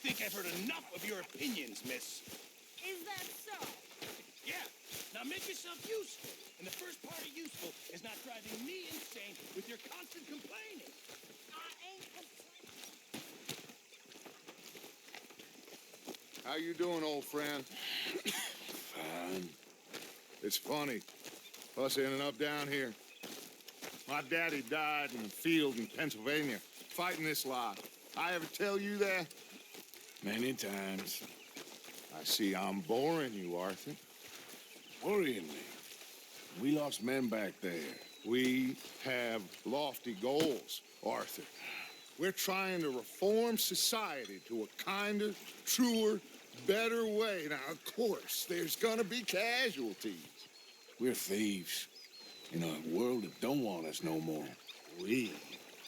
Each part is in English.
think I've heard enough of your opinions, miss. Is that so? Yeah. Now make yourself useful. And the first part of useful is not driving me insane with your constant complaining. I ain't complaining. How you doing, old friend? Fine. It's funny. Us ending up down here. My daddy died in the field in Pennsylvania, fighting this lot. I ever tell you that? Many times. I see I'm boring you, Arthur. Worrying me. We lost men back there. We have lofty goals, Arthur. We're trying to reform society to a kinder, truer, better way. Now, of course, there's gonna be casualties. We're thieves. In a world that don't want us no more. We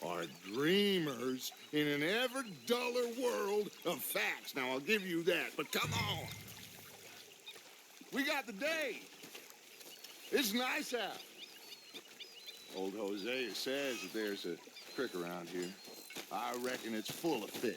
are dreamers in an ever duller world of facts. Now, I'll give you that, but come on. We got the day. It's nice out. Old Hosea says that there's a creek around here. I reckon it's full of fish.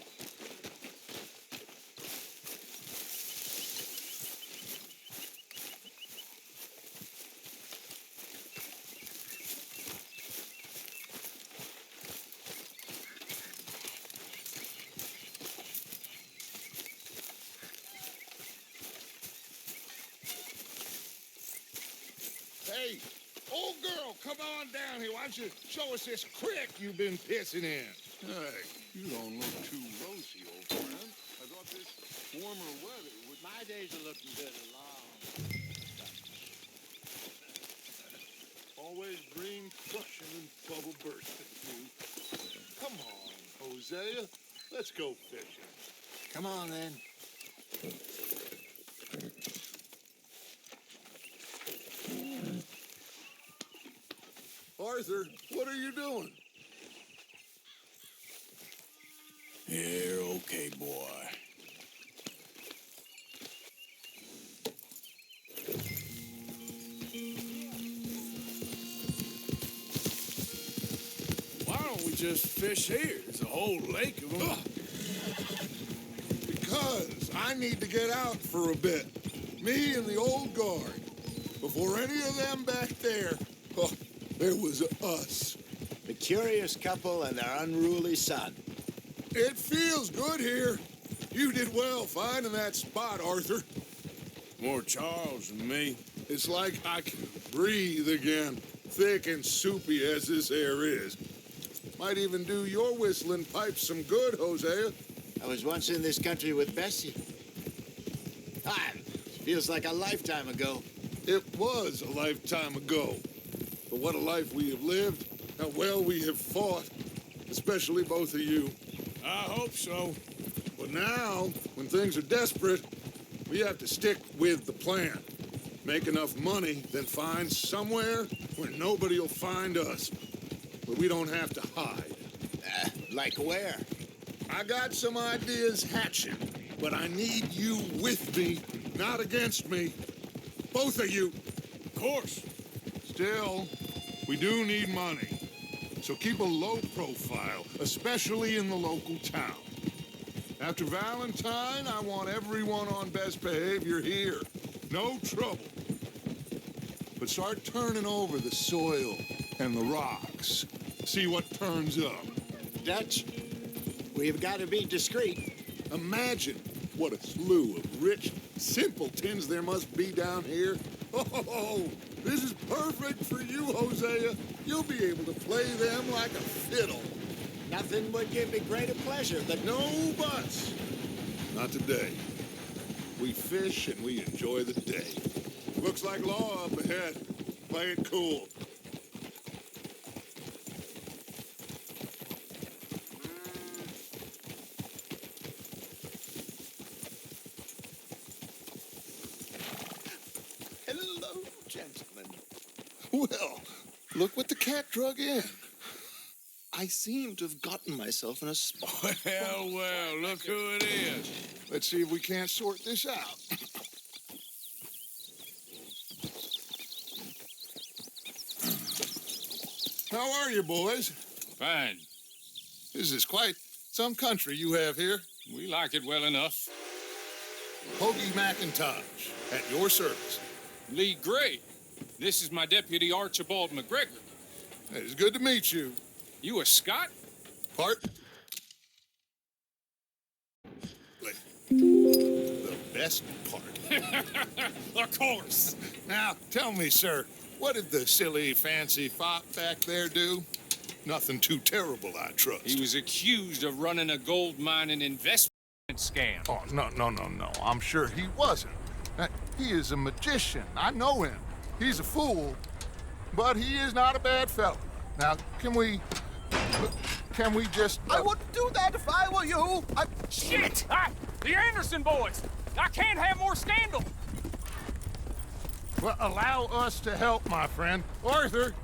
Hey, old girl, come on down here. Why don't you show us this creek you've been pissing in? Hey, you don't look too rosy, old friend. I thought this warmer weather would... My days are looking good along. Always dream crushing and bubble bursting, you. Come on, Hosea. Let's go fishing. Come on, then. Arthur, what are you doing? You're okay, boy. Why don't we just fish here? There's a whole lake of them. Because I need to get out for a bit. Me and the old guard. Before any of them back there, oh, there was us. The curious couple and their unruly son. It feels good here. You did well finding that spot, Arthur. More Charles than me. It's like I can breathe again, thick and soupy as this air is. Might even do your whistling pipes some good, Hosea. I was once in this country with Bessie. Feels like a lifetime ago. It was a lifetime ago. But what a life we have lived, how well we have fought, especially both of you. I hope so. But now, when things are desperate, we have to stick with the plan. Make enough money, then find somewhere where nobody will find us. Where we don't have to hide. Like where? I got some ideas hatching, but I need you with me, not against me. Both of you. Of course. Still, we do need money. So keep a low profile, especially in the local town. After Valentine, I want everyone on best behavior here. No trouble. But start turning over the soil and the rocks. See what turns up. Dutch, we've got to be discreet. Imagine what a slew of rich simpletons there must be down here. Oh, this is perfect for you, Hosea. You'll be able to play them like a fiddle. Nothing would give me greater pleasure than... No buts. Not today. We fish and we enjoy the day. Looks like law up ahead. Play it cool. Hello, gentlemen. Well, look what the cat drug in. I seem to have gotten myself in a spot. Well, look who it is. Let's see if we can't sort this out. How are you, boys? Fine. This is quite some country you have here. We like it well enough. Hoagie McIntosh, at your service. Lee Gray. This is my deputy, Archibald McGregor. It's good to meet you. You a Scot? Part. The best part. Of course. Now, tell me, sir, what did the silly, fancy fop back there do? Nothing too terrible, I trust. He was accused of running a gold mining investment scam. Oh, no. I'm sure he wasn't. He is a magician. I know him. He's a fool, but he is not a bad fellow. Now, can we just... I wouldn't do that if I were you. Shit! The Anderson boys! I can't have more scandal! Well, allow us to help, my friend. Arthur,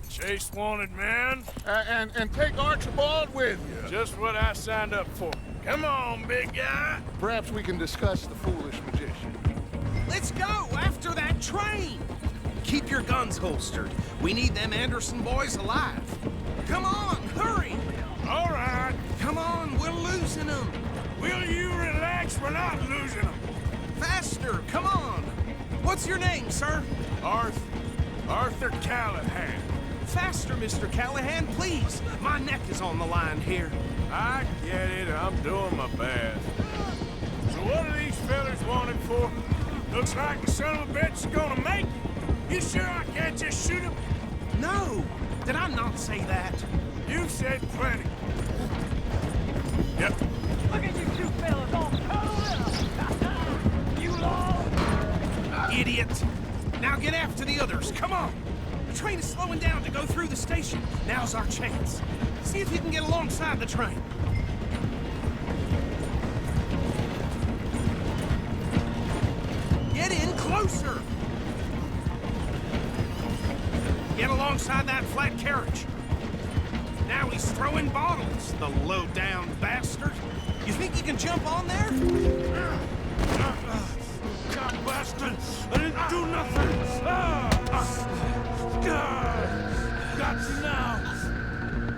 Chase wanted man. and take Archibald with you. Just what I signed up for. Come on, big guy. Perhaps we can discuss the foolish magician. Let's go after that train. Keep your guns holstered. We need them Anderson boys alive. Come on, hurry. All right. Come on, we're losing them. Will you relax? We're not losing them. Faster, come on. What's your name, sir? Arthur Callahan. Faster, Mr. Callahan, please. My neck is on the line here. I get it. I'm doing my best. So what are these fellas wanted for? Looks like the son of a bitch is gonna make it. You sure I can't just shoot him? No, did I not say that? You said plenty. Yep. Look at you two fellas all cuddled up! You lost! Idiot. Now get after the others, come on. The train is slowing down to go through the station. Now's our chance. See if you can get alongside the train. Get in closer! Get alongside that flat carriage. Now he's throwing bottles, the low-down bastard. You think you can jump on there? God bastard! I didn't do nothing! Got you now!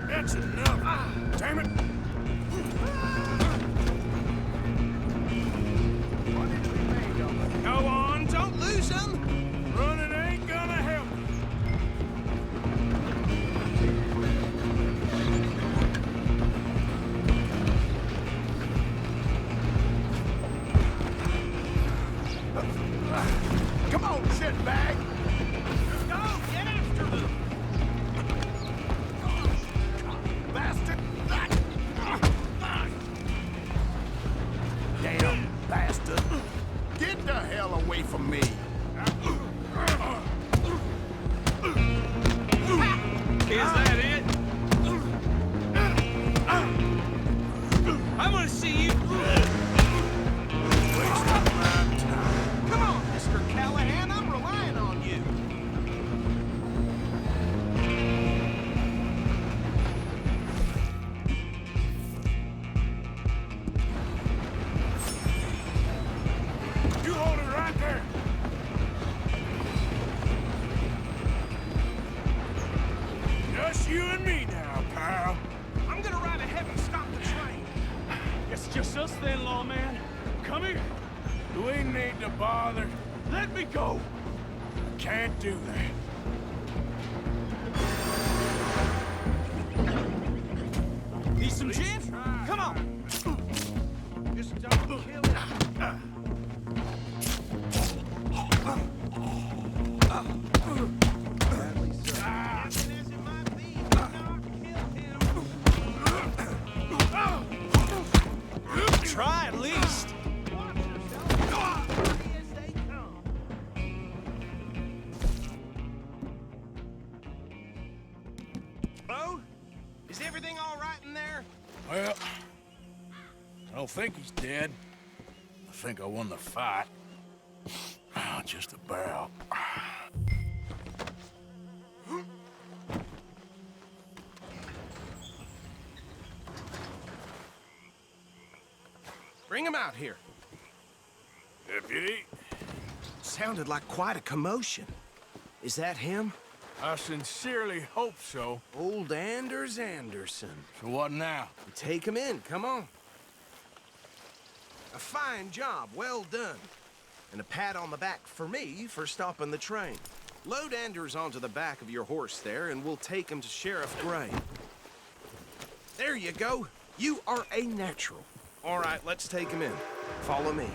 That's enough! Damn it! Go on, don't lose him! Running ain't gonna help. Come on, shitbag! Go, get after them! Bastard! Damn bastard! Get the hell away from me! Is that it? I'm gonna see you... Come on, Mr. Callahan, I'm relying on you. You hold it right there. Just you and me now, pal. I'm gonna ride ahead and stop the train. It's just us then, lawman. Come here. Do we need to bother? Let me go. Can't do that. Need some gin? Come on. Just don't kill it. Try at least. Bo, is everything all right in there? Well, I don't think he's dead. I think I won the fight. Just about. Bring him out here. Deputy, Sounded like quite a commotion. Is that him? I sincerely hope so. Old Anders Anderson. So what now? Take him in, come on. A fine job, well done. And a pat on the back for me for stopping the train. Load Anders onto the back of your horse there, and we'll take him to Sheriff Gray. There you go. You are a natural. All right, let's take him in. Follow me.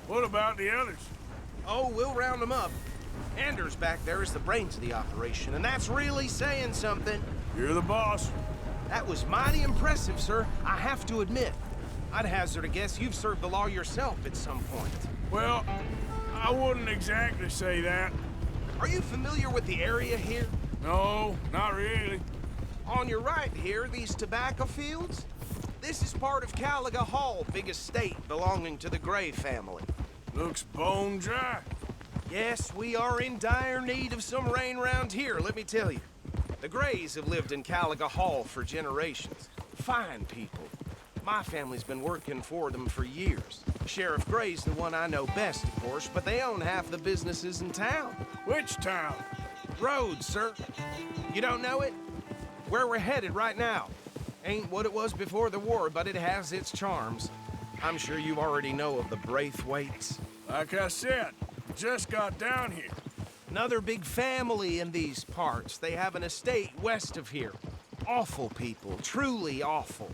What about the others? Oh, we'll round them up. Anders back there is the brains of the operation, and that's really saying something. You're the boss. That was mighty impressive, sir. I have to admit. I'd hazard a guess you've served the law yourself at some point. Well, I wouldn't exactly say that. Are you familiar with the area here? No, not really. On your right here, these tobacco fields? This is part of Caliga Hall, big estate belonging to the Gray family. Looks bone dry. Yes, we are in dire need of some rain round here, let me tell you. The Grays have lived in Caliga Hall for generations. Fine people. My family's been working for them for years. Sheriff Gray's the one I know best, of course, but they own half the businesses in town. Which town? Rhodes, sir. You don't know it? Where we're headed right now. Ain't what it was before the war, but it has its charms. I'm sure you already know of the Braithwaites. Like I said, just got down here. Another big family in these parts. They have an estate west of here. Awful people, truly awful.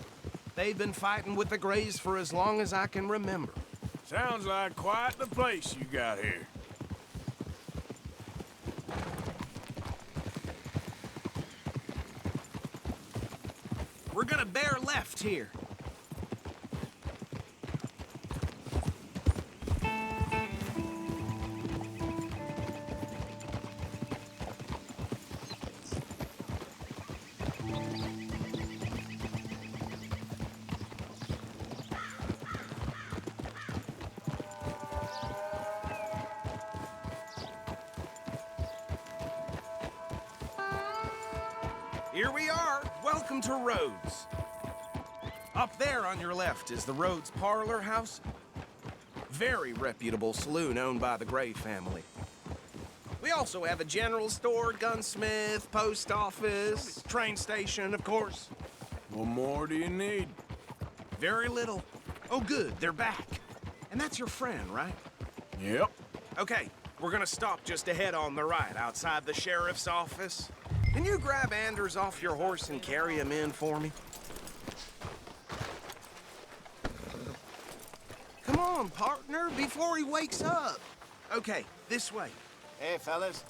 They've been fighting with the Grays for as long as I can remember. Sounds like quite the place you got here. We're gonna bear left here. Here we are. Welcome to Rhodes. Up there on your left is the Rhodes Parlor House. Very reputable saloon owned by the Gray family. We also have a general store, gunsmith, post office, train station, of course. What more do you need? Very little. Oh, good, they're back. And that's your friend, right? Yep. Okay, we're gonna stop just ahead on the right, outside the sheriff's office. Can you grab Anders off your horse and carry him in for me? Come on, partner, before he wakes up. Okay, this way. Hey, fellas.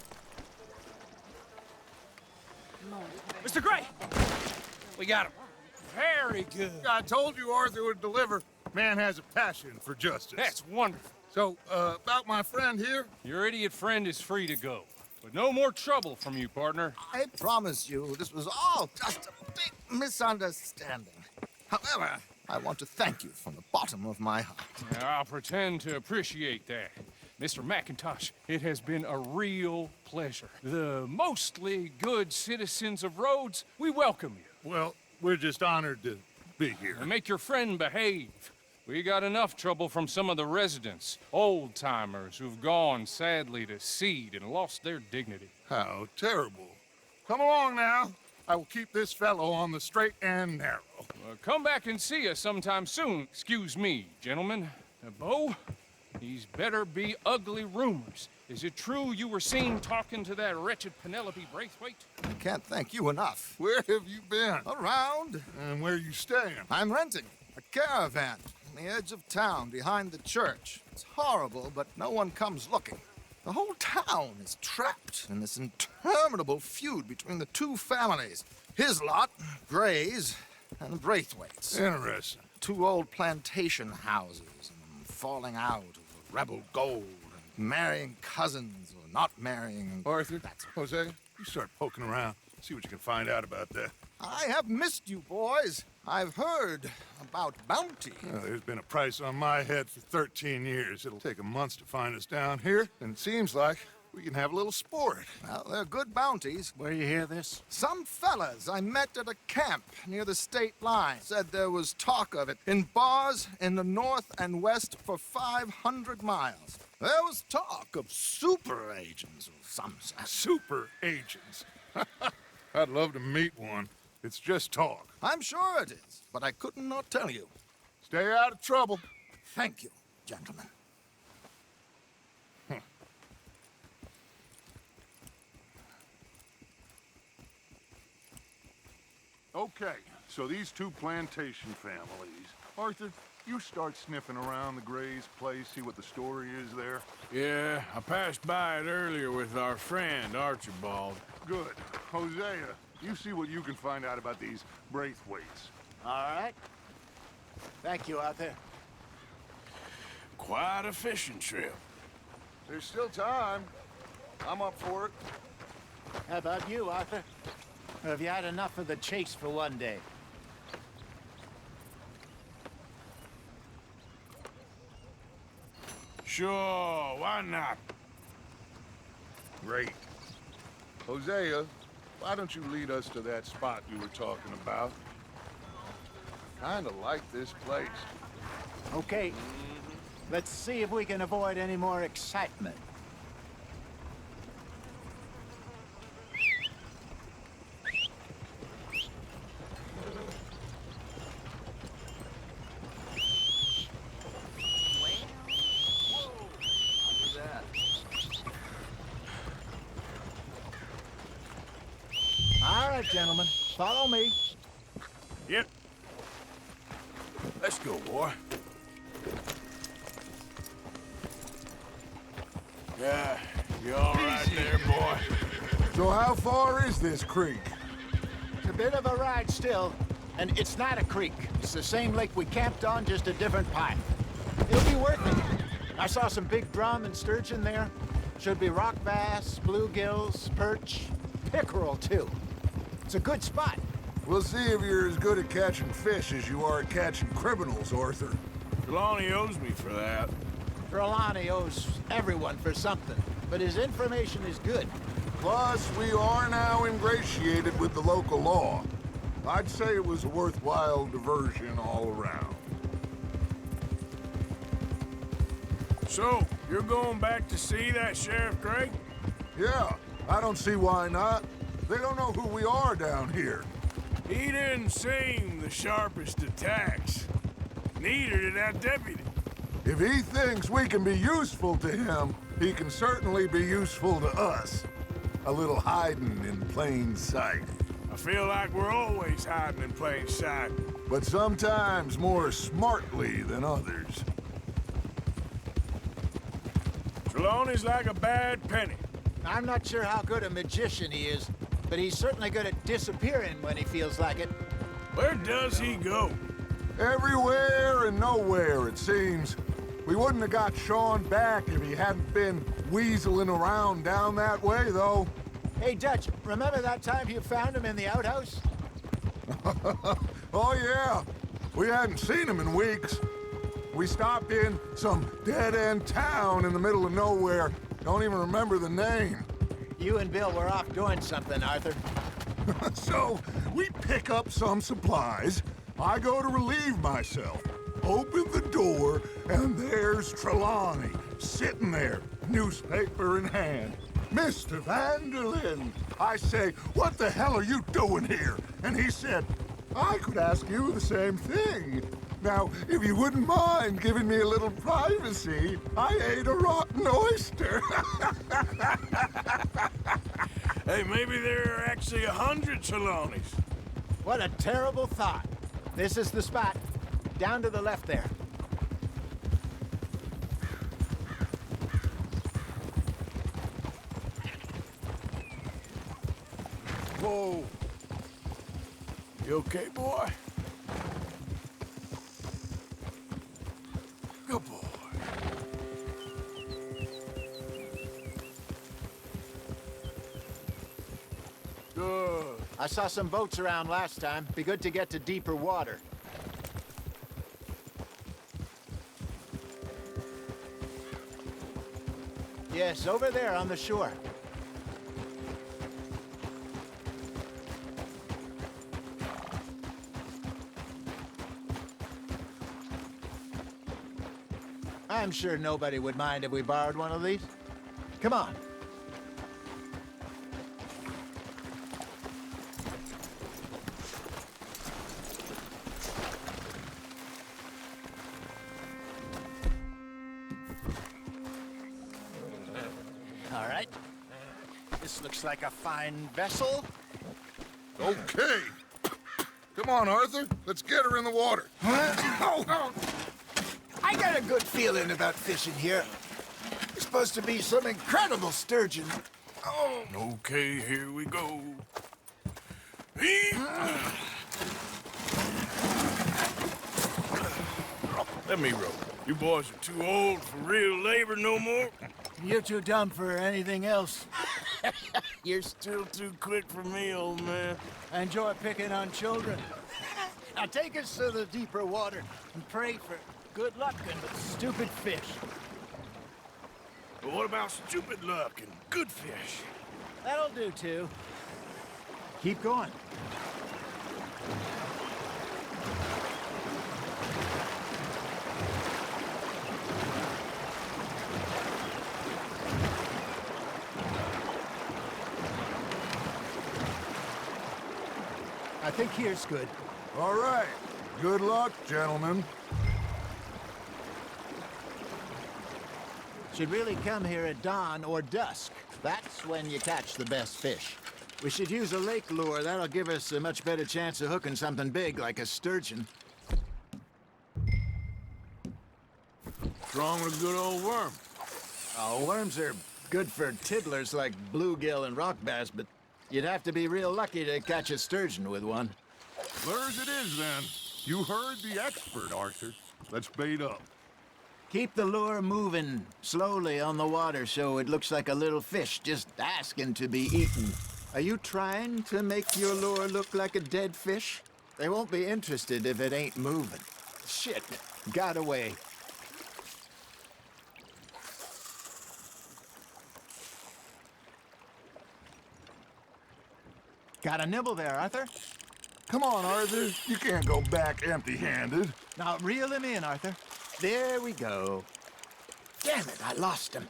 Mr. Gray! We got him. Very good. I told you Arthur would deliver. Man has a passion for justice. That's wonderful. So, about my friend here? Your idiot friend is free to go. But no more trouble from you, partner. I promise you, this was all just a big misunderstanding. However, I want to thank you from the bottom of my heart. I'll pretend to appreciate that. Mr. McIntosh, it has been a real pleasure. The mostly good citizens of Rhodes, we welcome you. Well, we're just honored to be here. And make your friend behave. We got enough trouble from some of the residents, old-timers who've gone, sadly, to seed and lost their dignity. How terrible. Come along now. I will keep this fellow on the straight and narrow. Come back and see us sometime soon. Excuse me, gentlemen. Bo, these better be ugly rumors. Is it true you were seen talking to that wretched Penelope Braithwaite? I can't thank you enough. Where have you been? Around. And where are you staying? I'm renting a caravan on the edge of town behind the church. It's horrible, but no one comes looking. The whole town is trapped in this interminable feud between the two families. His lot, Gray's, and the Braithwaites. Interesting. Two old plantation houses, and falling out over rebel gold, and marrying cousins or not marrying. Arthur, Jose, you start poking around. See what you can find out about that. I have missed you, boys. I've heard about bounty. Well, there's been a price on my head for 13 years. It'll take 'em months to find us down here, and it seems like we can have a little sport. Well, they're good bounties. Where you hear this? Some fellas I met at a camp near the state line said there was talk of it in bars in the north and west for 500 miles. There was talk of super agents of some sort. Super agents. I'd love to meet one. It's just talk. I'm sure it is, but I couldn't not tell you. Stay out of trouble. Thank you. gentlemen. Okay, so these two plantation families. Arthur, you start sniffing around the Gray's place, see what the story is there. Yeah, I passed by it earlier with our friend, Archibald. Good. Hosea, you see what you can find out about these Braithwaites. All right. Thank you, Arthur. Quite a fishing trip. There's still time. I'm up for it. How about you, Arthur? Or have you had enough of the chase for one day? Sure, why not? Great. Hosea, why don't you lead us to that spot you were talking about? Kinda like this place. Okay. Let's see if we can avoid any more excitement. All right, gentlemen, follow me. Yep. Let's go, boy. Yeah, you all right there, boy? So how far is this creek? It's a bit of a ride still, and it's not a creek. It's the same lake we camped on, just a different path. It'll be worth it. I saw some big drum and sturgeon there. Should be rock bass, bluegills, perch, pickerel, too. It's a good spot. We'll see if you're as good at catching fish as you are at catching criminals, Arthur. Trelawney owes me for that. Trelawney owes everyone for something, but his information is good. Plus, we are now ingratiated with the local law. I'd say it was a worthwhile diversion all around. So, you're going back to see that Sheriff Gray? Yeah, I don't see why not. They don't know who we are down here. He didn't seem the sharpest attacks. Neither did that deputy. If he thinks we can be useful to him, he can certainly be useful to us. A little hiding in plain sight. I feel like we're always hiding in plain sight. But sometimes more smartly than others. Trelawney's like a bad penny. I'm not sure how good a magician he is, but he's certainly good at disappearing when he feels like it. Where does he go? Everywhere and nowhere, it seems. We wouldn't have got Sean back if he hadn't been weaseling around down that way, though. Hey, Dutch, remember that time you found him in the outhouse? Oh, yeah. We hadn't seen him in weeks. We stopped in some dead-end town in the middle of nowhere. Don't even remember the name. You and Bill were off doing something, Arthur. So, we pick up some supplies. I go to relieve myself. Open the door, and there's Trelawney, sitting there, newspaper in hand. Mr. Vanderlyn. I say, what the hell are you doing here? And he said, I could ask you the same thing. Now, if you wouldn't mind giving me a little privacy, I ate a rotten oyster. Hey, maybe there are actually 100 Trelawneys. What a terrible thought. This is the spot. Down to the left there. Whoa. You okay, boy? Good boy. Good. I saw some boats around last time. Be good to get to deeper water. Yes, over there on the shore. I'm sure nobody would mind if we borrowed one of these. Come on. All right. This looks like a fine vessel. Okay. Come on, Arthur. Let's get her in the water. I got a good feeling about fishing here. There's supposed to be some incredible sturgeon. Oh. Okay, here we go. Let me row. You boys are too old for real labor no more. You're too dumb for anything else. You're still too quick for me, old man. I enjoy picking on children. Now take us to the deeper water and pray for good luck and stupid fish. But what about stupid luck and good fish? That'll do, too. Keep going. I think here's good. All right. Good luck, gentlemen. Should really come here at dawn or dusk. That's when you catch the best fish. We should use a lake lure. That'll give us a much better chance of hooking something big like a sturgeon. What's wrong with a good old worm? Oh, worms are good for tiddlers like bluegill and rock bass, but you'd have to be real lucky to catch a sturgeon with one. Lures it is, then. You heard the expert, Arthur. Let's bait up. Keep the lure moving slowly on the water so it looks like a little fish just asking to be eaten. Are you trying to make your lure look like a dead fish? They won't be interested if it ain't moving. Shit, got away. Got a nibble there, Arthur? Come on, Arthur. You can't go back empty-handed. Now reel him in, Arthur. There we go. Damn it, I lost him.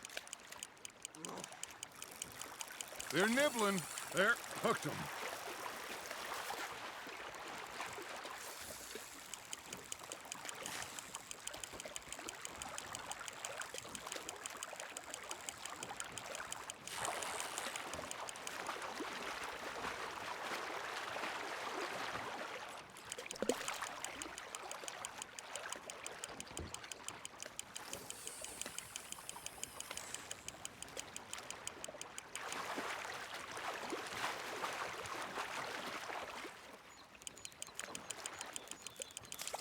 They're nibbling. There, hooked them.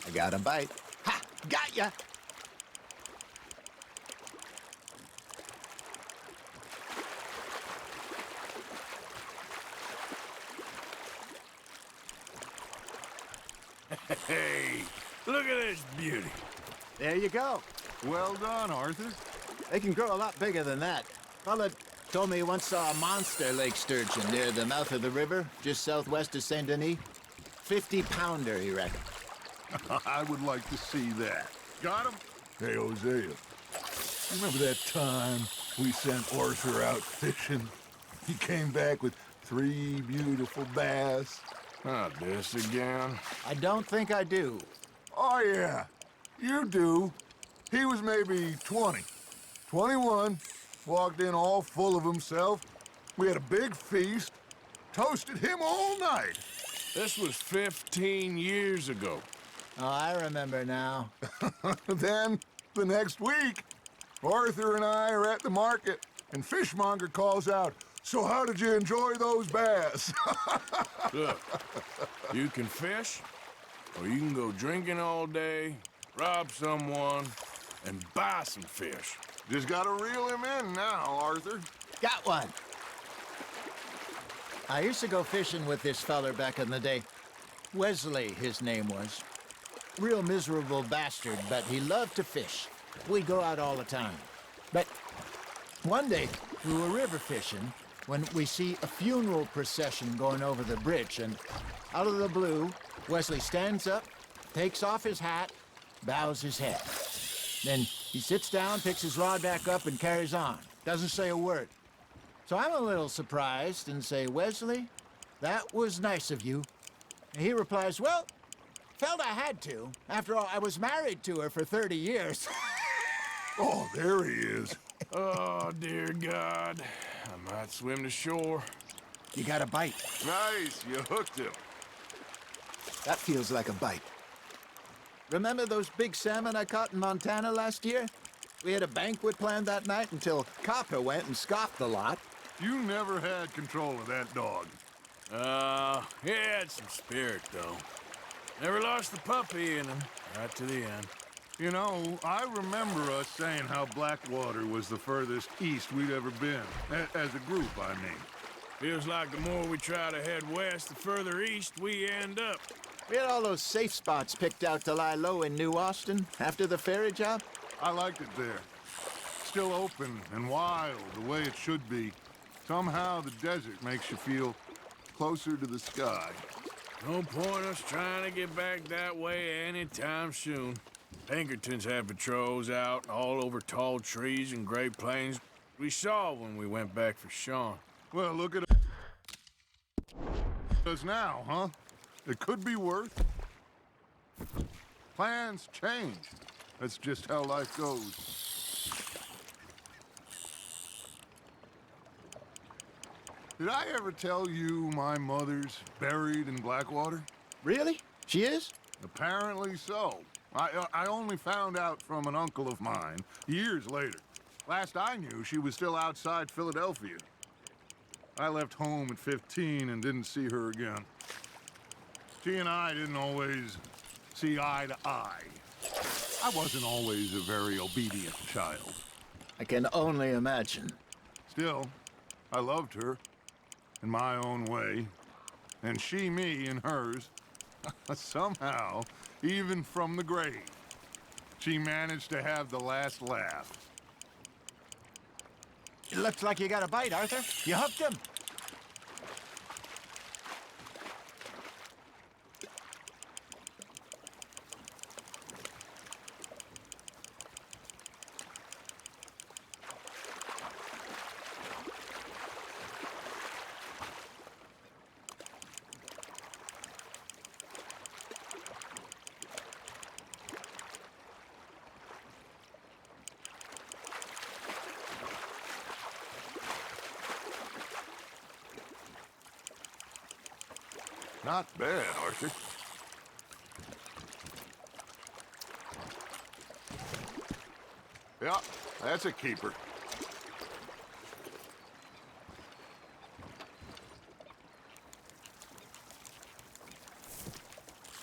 I got a bite. Ha! Got ya! Hey, look at this beauty. There you go. Well done, Arthur. They can grow a lot bigger than that. Fella told me he once saw a monster lake sturgeon near the mouth of the river, just southwest of Saint Denis. 50-pounder, he reckoned. I would like to see that. Got him? Hey, Hosea. Remember that time we sent Arthur out fishing? He came back with 3 beautiful bass. Not this again. I don't think I do. Oh, yeah. You do. He was maybe 20. 21. Walked in all full of himself. We had a big feast. Toasted him all night. This was 15 years ago. Oh, I remember now. Then, the next week, Arthur and I are at the market, and Fishmonger calls out, "So how did you enjoy those bass?" Look, you can fish, or you can go drinking all day, rob someone, and buy some fish. Just gotta reel him in now, Arthur. Got one. I used to go fishing with this feller back in the day. Wesley, his name was. Real miserable bastard, but he loved to fish. We'd go out all the time. But one day, we were river fishing when we see a funeral procession going over the bridge, and out of the blue, Wesley stands up, takes off his hat, bows his head. Then he sits down, picks his rod back up, and carries on. Doesn't say a word. So I'm a little surprised and say, "Wesley, that was nice of you." And he replies, "Well, felt I had to. After all, I was married to her for 30 years. Oh, there he is. Oh, dear God. I might swim to shore. You got a bite. Nice, you hooked him. That feels like a bite. Remember those big salmon I caught in Montana last year? We had a banquet planned that night until Copper went and scoffed the lot. You never had control of that dog. He had some spirit, though. Never lost the puppy in him, right to the end. You know, I remember us saying how Blackwater was the furthest east we'd ever been. As a group, I mean. Feels like the more we try to head west, the further east we end up. We had all those safe spots picked out to lie low in New Austin after the ferry job. I liked it there. Still open and wild, the way it should be. Somehow the desert makes you feel closer to the sky. No point us trying to get back that way anytime soon. Pinkertons had patrols out all over tall trees and Great Plains. We saw when we went back for Sean. Well, look at us now, huh? It could be worse. Plans change. That's just how life goes. Did I ever tell you my mother's buried in Blackwater? Really? She is? Apparently so. I only found out from an uncle of mine years later. Last I knew, she was still outside Philadelphia. I left home at 15 and didn't see her again. She and I didn't always see eye to eye. I wasn't always a very obedient child. I can only imagine. Still, I loved her in my own way, and she me in hers. Somehow, even from the grave, she managed to have the last laugh. It looks like you got a bite, Arthur. You hooked him. Not bad, Arthur. Yeah, that's a keeper.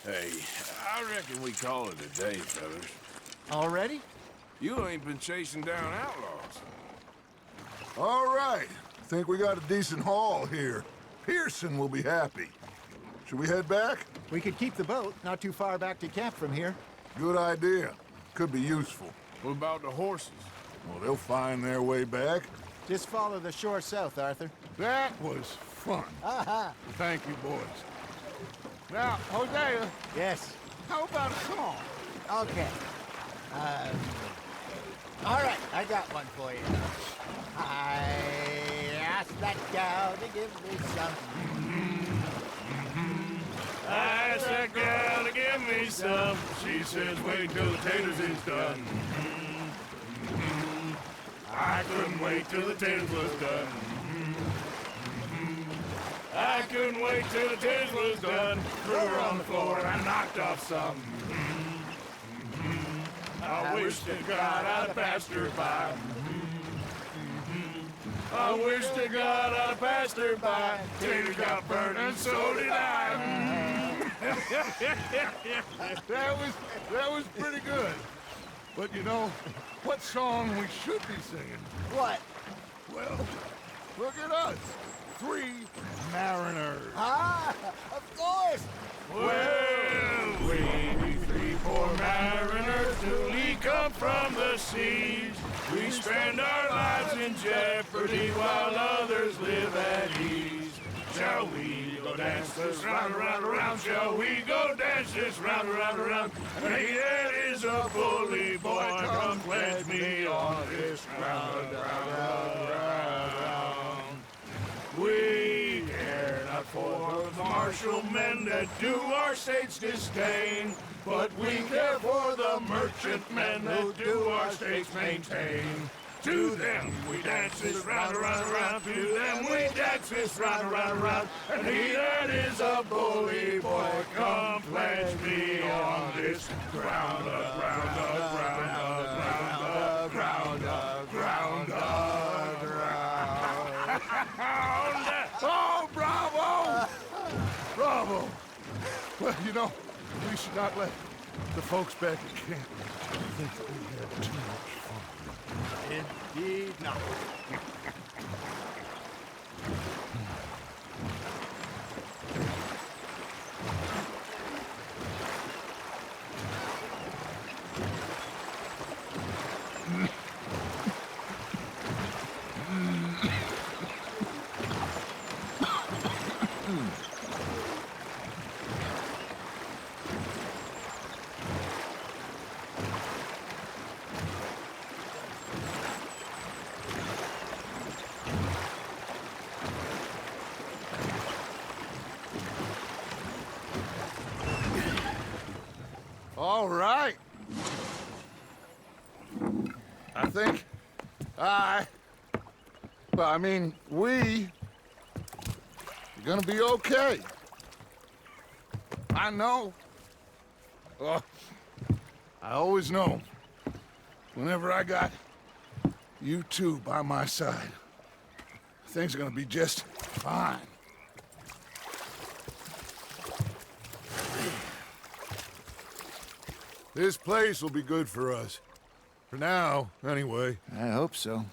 Hey, I reckon we call it a day, fellas. Already? You ain't been chasing down outlaws. All right. Think we got a decent haul here. Pearson will be happy. Should we head back? We could keep the boat not too far back to camp from here. Good idea. Could be useful. What about the horses? Well, they'll find their way back. Just follow the shore south, Arthur. That was fun. Aha! Thank you, boys. Now, Hosea, Yes. how about a song? Okay. All right, I got one for you. I asked that gal to give me some. I asked that gal to give me some. She says, wait till the taters is done. I couldn't wait till the taters was done. I couldn't wait till the taters was done. Threw her on the floor and I knocked off some. I wish to God I'd passed her by. I wish to God I'd passed her by. Taters got burned and so did I. That was pretty good. But you know, what song we should be singing? What? Well, look at us. 3 mariners. Ah, of course. Well, we 3 poor mariners newly come from the seas. We spend our lives in jeopardy while others live at ease. Shall we go dance this round, around, around? Shall we go dance this round, around, around? Hey, that is a bully boy. Come pledge me on this round, round, round, round. We care not for the martial men that do our state's disdain, but we care for the merchant men that do our states maintain. To them we dance this round, around, around. To them we dance this round, around, around. And he that is a bully boy, come pledge me on this ground, ground, ground, ground, ground, ground. Oh, bravo! Bravo! Well, you know, we should not let the folks back at camp think that we had too much fun. Indeed not. All right. I think we are gonna be okay. I know. Oh, I always know. Whenever I got you two by my side, things are gonna be just fine. This place will be good for us. For now, anyway. I hope so.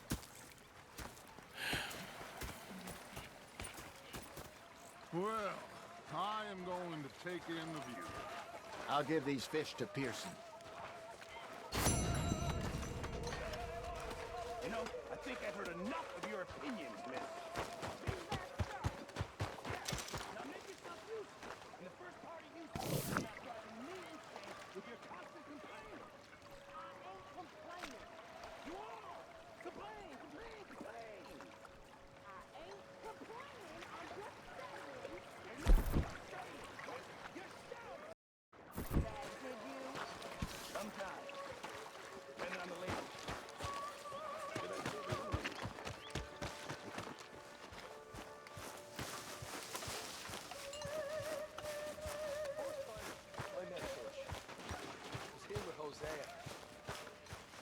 Well, I am going to take in the view. I'll give these fish to Pearson. You know, I think I've heard enough of your opinions, miss. Now make yourself useful. In the first part of you, you're not driving me insane with your constant complaining. I ain't complaining. You are! Complain, complain, complain! I ain't complaining. I'm just saying. You're not saying, you're shouting! That did you? Sometimes. Depending on the lady. I met Butch. I was here with Hosea.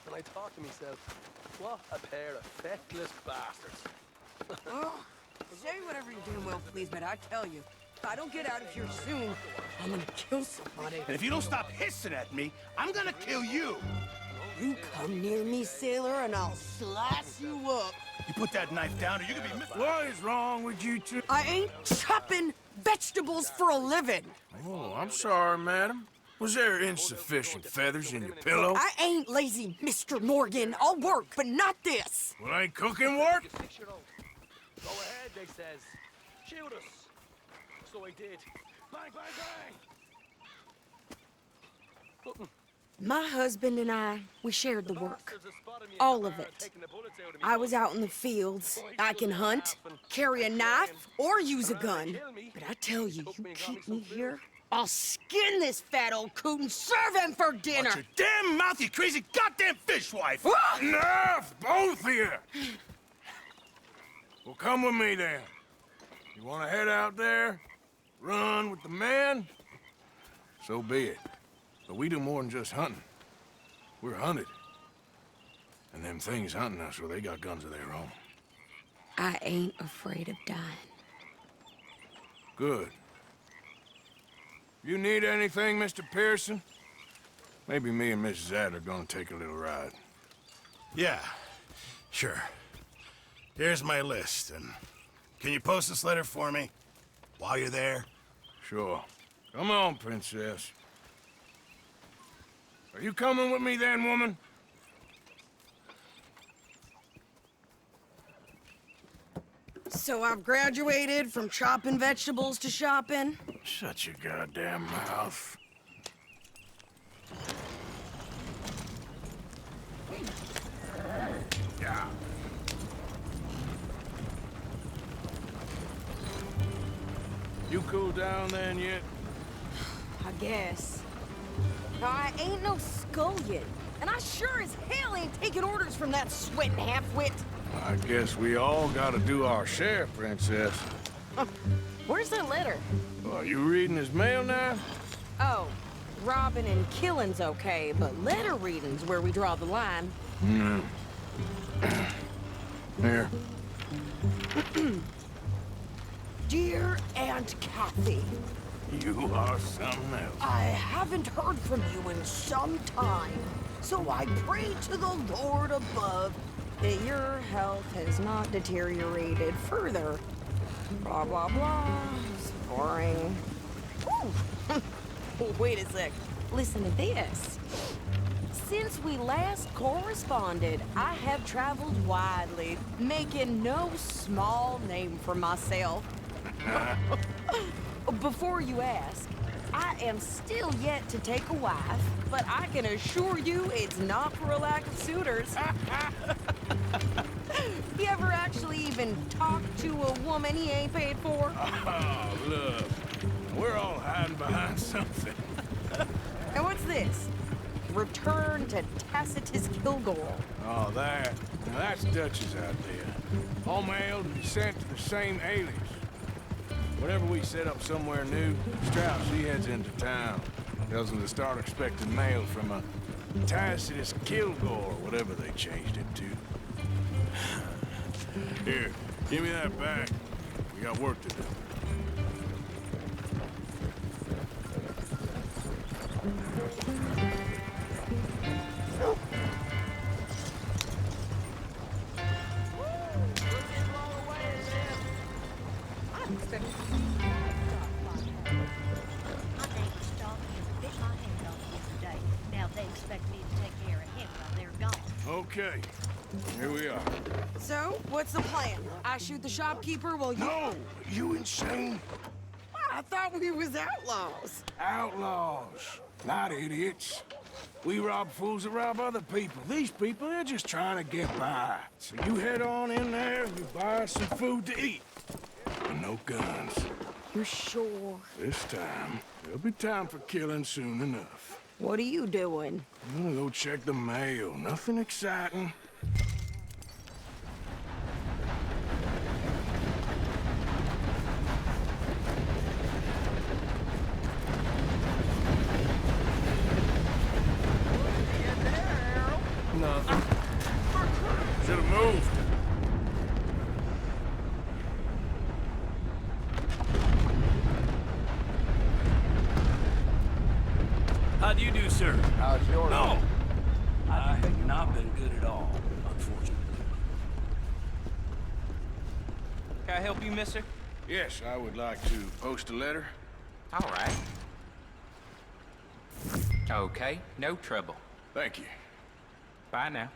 And I thought to myself, what a pair of feckless bastards. Oh, say whatever you damn well please, but I tell you, if I don't get out of here soon, I'm gonna kill somebody. And if you don't stop hissing at me, I'm gonna kill you! You come near me, sailor, and I'll slice you up. You put that knife down or you're gonna be missing. What is wrong with you two? I ain't chopping vegetables for a living. Oh, I'm sorry, madam. Was there insufficient feathers in your pillow? I ain't lazy, Mr. Morgan. I'll work, but not this. Well, ain't cooking work? 6-year-old. Go ahead, they says. Shoot us. So I did. Bang, bang, bang! Nothing. My husband and I, we shared the work. All of it. I was out in the fields. I can hunt, carry a knife, or use a gun. But I tell you, you keep me here, I'll skin this fat old coot and serve him for dinner. Watch your damn mouth, you crazy goddamn fishwife! Enough, both of you! Well, come with me then. You want to head out there, run with the men? So be it. But we do more than just hunting. We're hunted. And them things hunting us, well, they got guns of their own. I ain't afraid of dying. Good. You need anything, Mr. Pearson? Maybe me and Mrs. Adler gonna take a little ride. Yeah, sure. Here's my list, and can you post this letter for me while you're there? Sure. Come on, Princess. Are you coming with me then, woman? So I've graduated from chopping vegetables to shopping? Shut your goddamn mouth. Yeah. You cool down then yet? I guess. Now, I ain't no scullion. And I sure as hell ain't taking orders from that sweating half-wit. I guess we all gotta do our share, Princess. Where's that letter? Are you reading his mail now? Oh, robbing and killing's okay, but letter reading's where we draw the line. Here. Dear Aunt Kathy, You are something else. I haven't heard from you in some time, so I pray to the Lord above that your health has not deteriorated further. Blah, blah, blah. It's boring. Ooh. Wait a sec. Listen to this. Since we last corresponded, I have traveled widely, making no small name for myself. Before you ask, I am still yet to take a wife, but I can assure you it's not for a lack of suitors. You ever actually even talk to a woman he ain't paid for? Oh, look. We're all hiding behind something. And what's this? Return to Tacitus Kilgore. Oh, that. Now, that's Dutch's idea. All mailed and sent to the same alias. Whenever we set up somewhere new, Strauss, he heads into town. Tells them to start expecting mail from a Tacitus Kilgore, whatever they changed it to. Here, give me that back. We got work to do. Okay, here we are. So, what's the plan? I shoot the shopkeeper while you... No! You insane? I thought we was outlaws. Outlaws, not idiots. We rob fools that rob other people. These people, they're just trying to get by. So you head on in there and you buy us some food to eat. And no guns. You sure? This time, there'll be time for killing soon enough. What are you doing? I'm gonna go check the mail. Nothing exciting. Nothing. Should have moved. How do you do, sir? How's yours? No! I have not been good at all, unfortunately. Can I help you, mister? Yes, I would like to post a letter. All right. Okay, no trouble. Thank you. Bye now.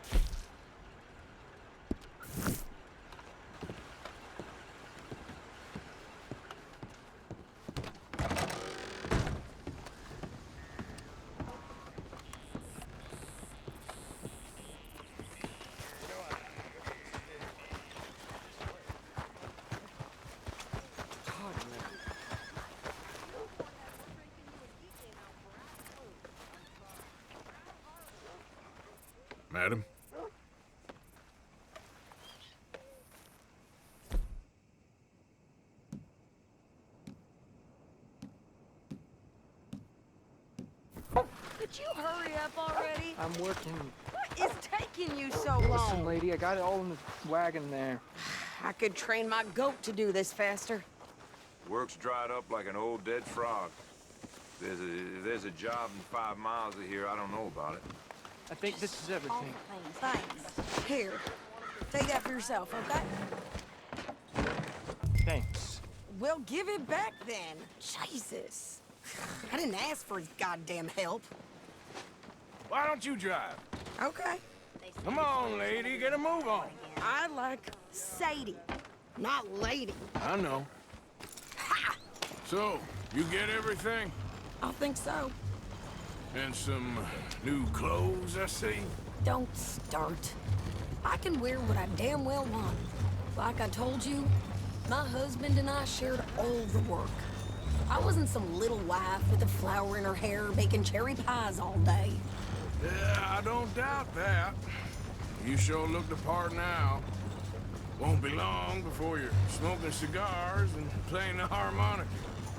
Madam? Could you hurry up already? I'm working. What is taking you so Listen, long? lady, I got it all in the wagon there. I could train my goat to do this faster. Work's dried up like an old dead frog. If there's a job in 5 miles of here, I don't know about it. I think this is everything. Thanks. Here, take that for yourself, okay? Thanks. Well, give it back then. Jesus. I didn't ask for his goddamn help. Why don't you drive? Okay. Come on, lady, get a move on. I like Sadie, not lady. I know. Ha! So, you get everything? I think so. And some new clothes, I see? Don't start. I can wear what I damn well want. Like I told you, my husband and I shared all the work. I wasn't some little wife with a flower in her hair baking cherry pies all day. Yeah, I don't doubt that. You sure look the part now. Won't be long before you're smoking cigars and playing the harmonica.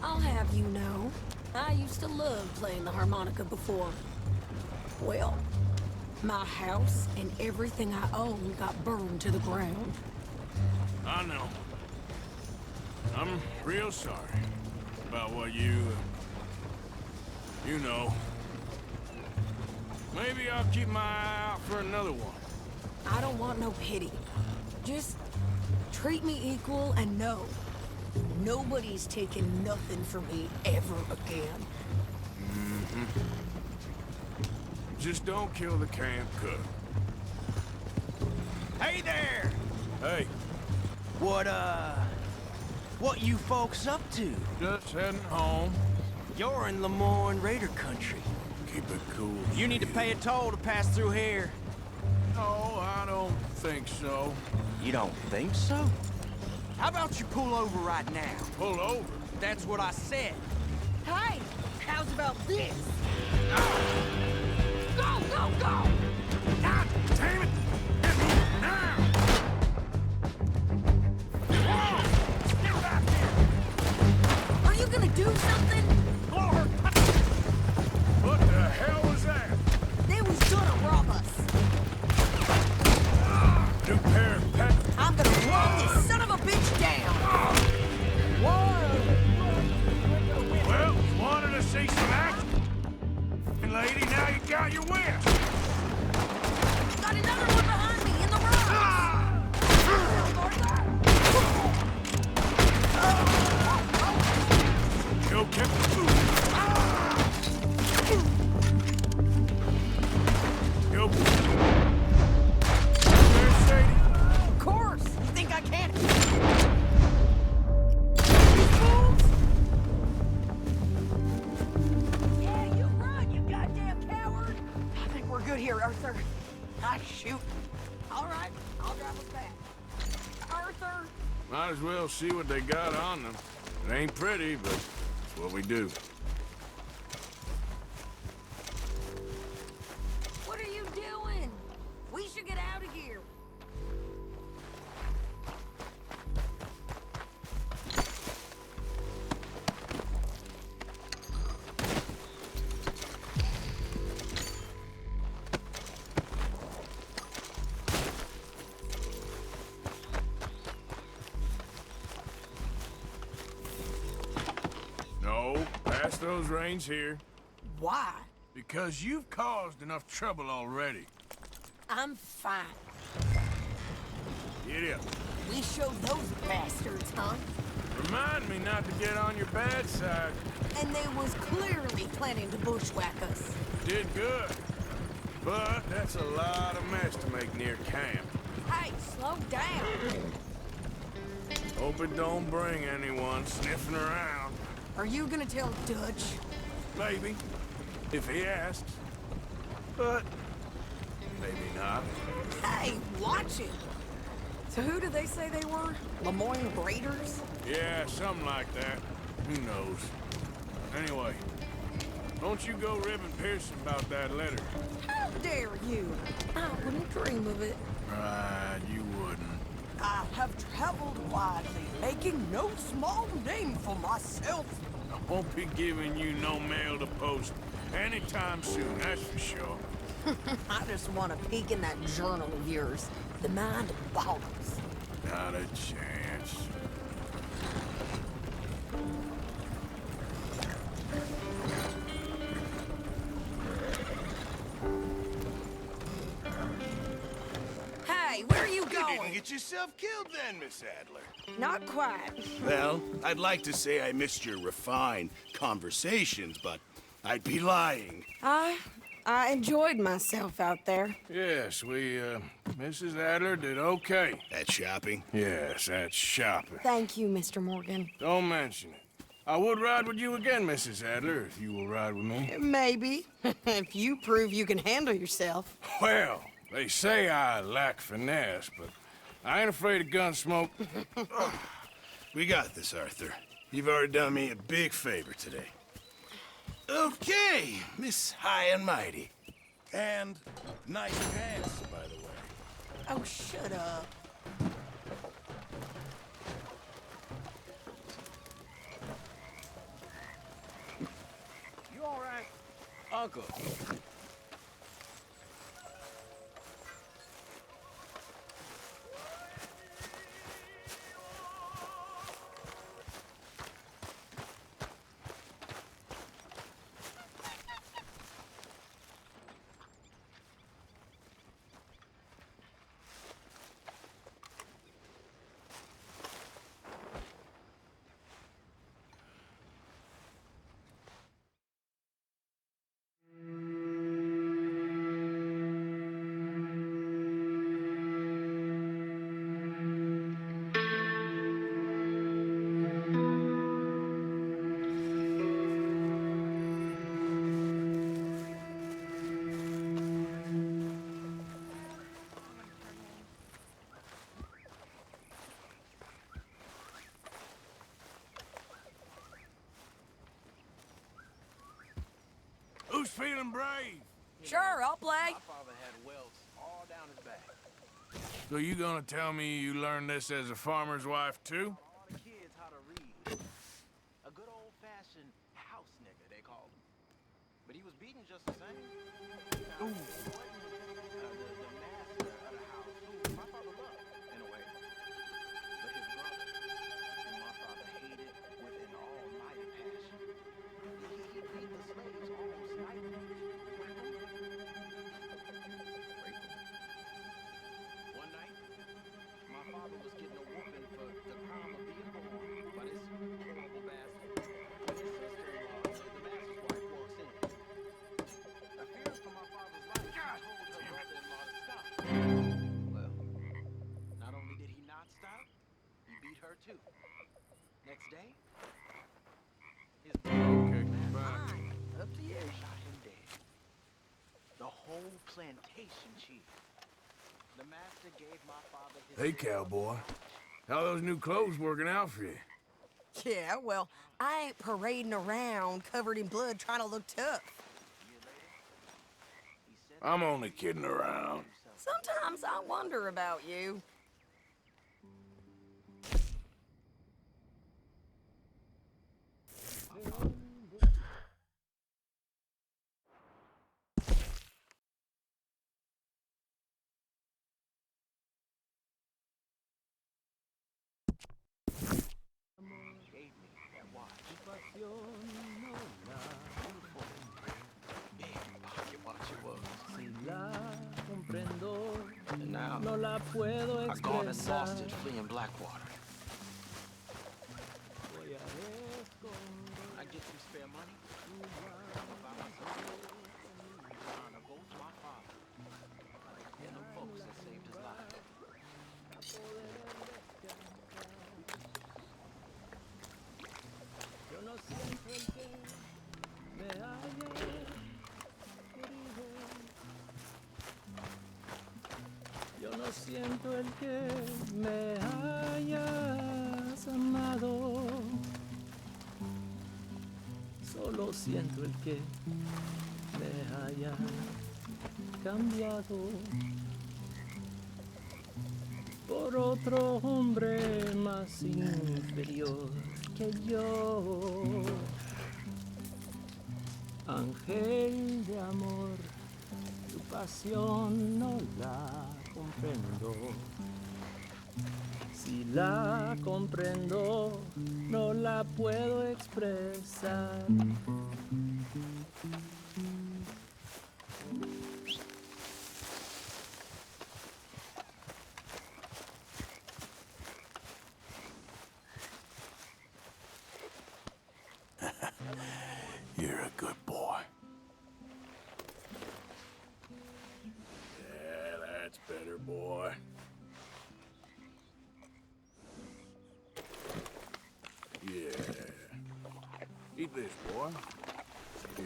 I'll have you know, I used to love playing the harmonica before. Well, my house and everything I own got burned to the ground. I know. I'm real sorry about what you know. Maybe I'll keep my eye out for another one. I don't want no pity. Just treat me equal and know nobody's taking nothing from me ever again. Mm-hmm. Just don't kill the camp cook. Hey there! Hey. What you folks up to? Just heading home. You're in Lemoyne Raider country. Keep it cool. You need to pay a toll to pass through here. No, I don't think so. You don't think so? How about you pull over right now? Pull over? That's what I said. Hey, how's about this? Go, go, go! God damn it! Now! Get back here! Are you gonna do something? Lord! What the hell was that? They was gonna rob us. New pair of pants. I'm gonna run this son of a bitch down. Well, wanted to see some action. Lady, now you got your wish. Got another one behind me in the rocks. You okay? You there, Sadie? Of course. You think I can't? You fools! Yeah, you run, you goddamn coward! I think we're good here, Arthur. I shoot. All right, I'll drive us back. Arthur! Might as well see what they got on them. It ain't pretty, but it's what we do. What are you doing? We should get out of here. No, pass those reins here. Why? Because you've caused enough trouble already. I'm fine. Get up. We showed those bastards, huh? Remind me not to get on your bad side. And they was clearly planning to bushwhack us. Did good. But that's a lot of mess to make near camp. Hey, slow down. Hope it don't bring anyone sniffing around. Are you gonna tell Dutch? Maybe. If he asks. But maybe not. Hey, watch it. So who did they say they were? Lemoyne Raiders? Yeah, something like that. Who knows? Anyway, don't you go ribbing Pearson about that letter. How dare you? I wouldn't dream of it. Right, you wouldn't. I have traveled widely, making no small name for myself. I won't be giving you no mail to post anytime soon, that's for sure. I just want to peek in that journal of yours. The mind boggles. Not a chance. Hey, where are you You going? didn't get yourself killed then, Miss Adler. Not quite. Well, I'd like to say I missed your refined conversations, but I'd be lying. I enjoyed myself out there. Yes, Mrs. Adler did okay. At shopping? Yes, that's shopping. Thank you, Mr. Morgan. Don't mention it. I would ride with you again, Mrs. Adler, if you will ride with me. Maybe. If you prove you can handle yourself. Well, they say I lack finesse, but I ain't afraid of gun smoke. We got this, Arthur. You've already done me a big favor today. Okay, Miss High and Mighty. And nice pants, by the way. Oh, shut up. You all right? Uncle. Who's feeling brave? Sure, I'll play. My father had welts all down his back. So you gonna tell me you learned this as a farmer's wife, too? All the kids how to read. A good old-fashioned house nigga, they called him. But he was beaten just the same. Ooh. The master of the house, who my father loved, in a way. But his brother, whom my father hated with an almighty passion, he beat the slaves almost nightly. One night, my father was getting a whooping for the crime of being born by this horrible bastard. When his sister-in-law, the master's wife, walks in. Fearing for my father's life, she told her brother-in-law to stop. Well, not only did he not stop, he beat her too. Next day, his up the air shot him dead. The whole plantation chief. The master gave my father his Hey, cowboy. How those new clothes working out for you? Yeah, well, I ain't parading around covered in blood trying to look tough. I'm only kidding around. Sometimes I wonder about you. Gave me that watch. Big pocket watch it was. And now, I gone exhausted fleeing Blackwater. I get some spare money. I'm gonna buy myself a go to my father. And them folks that saved his life. Yo no siento el que me haya querido. Yo no siento el que me hayas amado. Solo siento el que me haya cambiado por otro hombre más inferior que yo. Ángel de amor, tu pasión no la comprendo. Si la comprendo, no la puedo expresar. You're a good boy. Yeah, that's better, boy. Yeah. Eat this, boy. Yeah.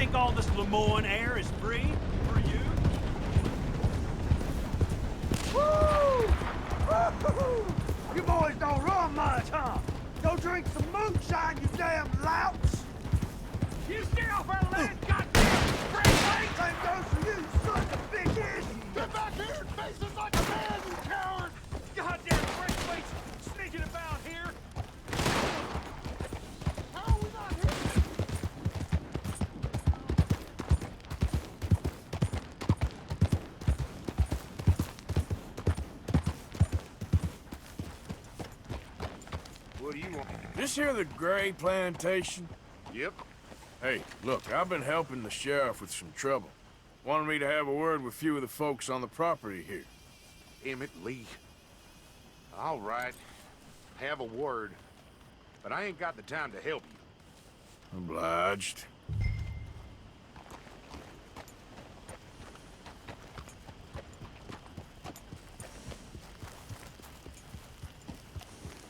think all this Lemoyne air is free for you? Woo! Woo! You boys don't run much, huh? Go drink some moonshine, you damn louts! You stay off our land, goddamn Braithwaite! Same goes for you, son of a bitch! Get back here and face us like a man, you coward! Goddamn Braithwaite's sneaking about here! How are we not here? What do you want? This here the Gray plantation? Yep. Hey, look, I've been helping the sheriff with some trouble. Wanted me to have a word with a few of the folks on the property here. Emmett Lee. All right. Have a word. But I ain't got the time to help you. Obliged.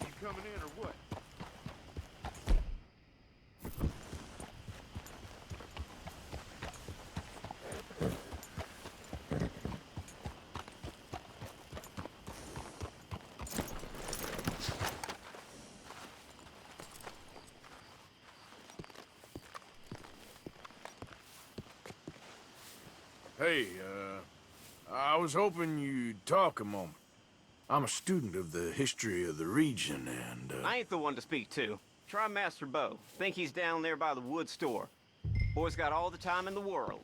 You coming in or what? Hey, I was hoping you'd talk a moment. I'm a student of the history of the region, and, I ain't the one to speak to. Try Master Bo. Think he's down there by the wood store. Boy's got all the time in the world.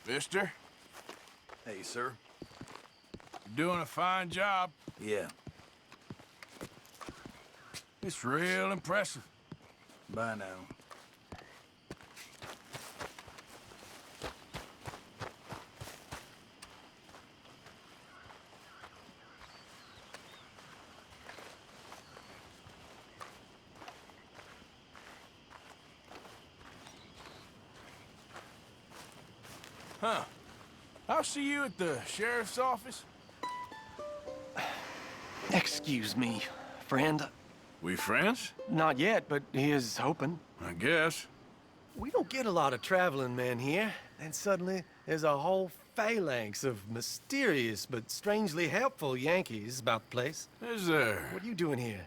Mister? Hey, sir. You're doing a fine job. Yeah. It's real impressive. Bye now. Huh. I'll see you at the sheriff's office. Excuse me, friend. We friends? Not yet, but here's hoping. I guess. We don't get a lot of traveling men here, and suddenly there's a whole phalanx of mysterious but strangely helpful Yankees about the place. Is there? What are you doing here?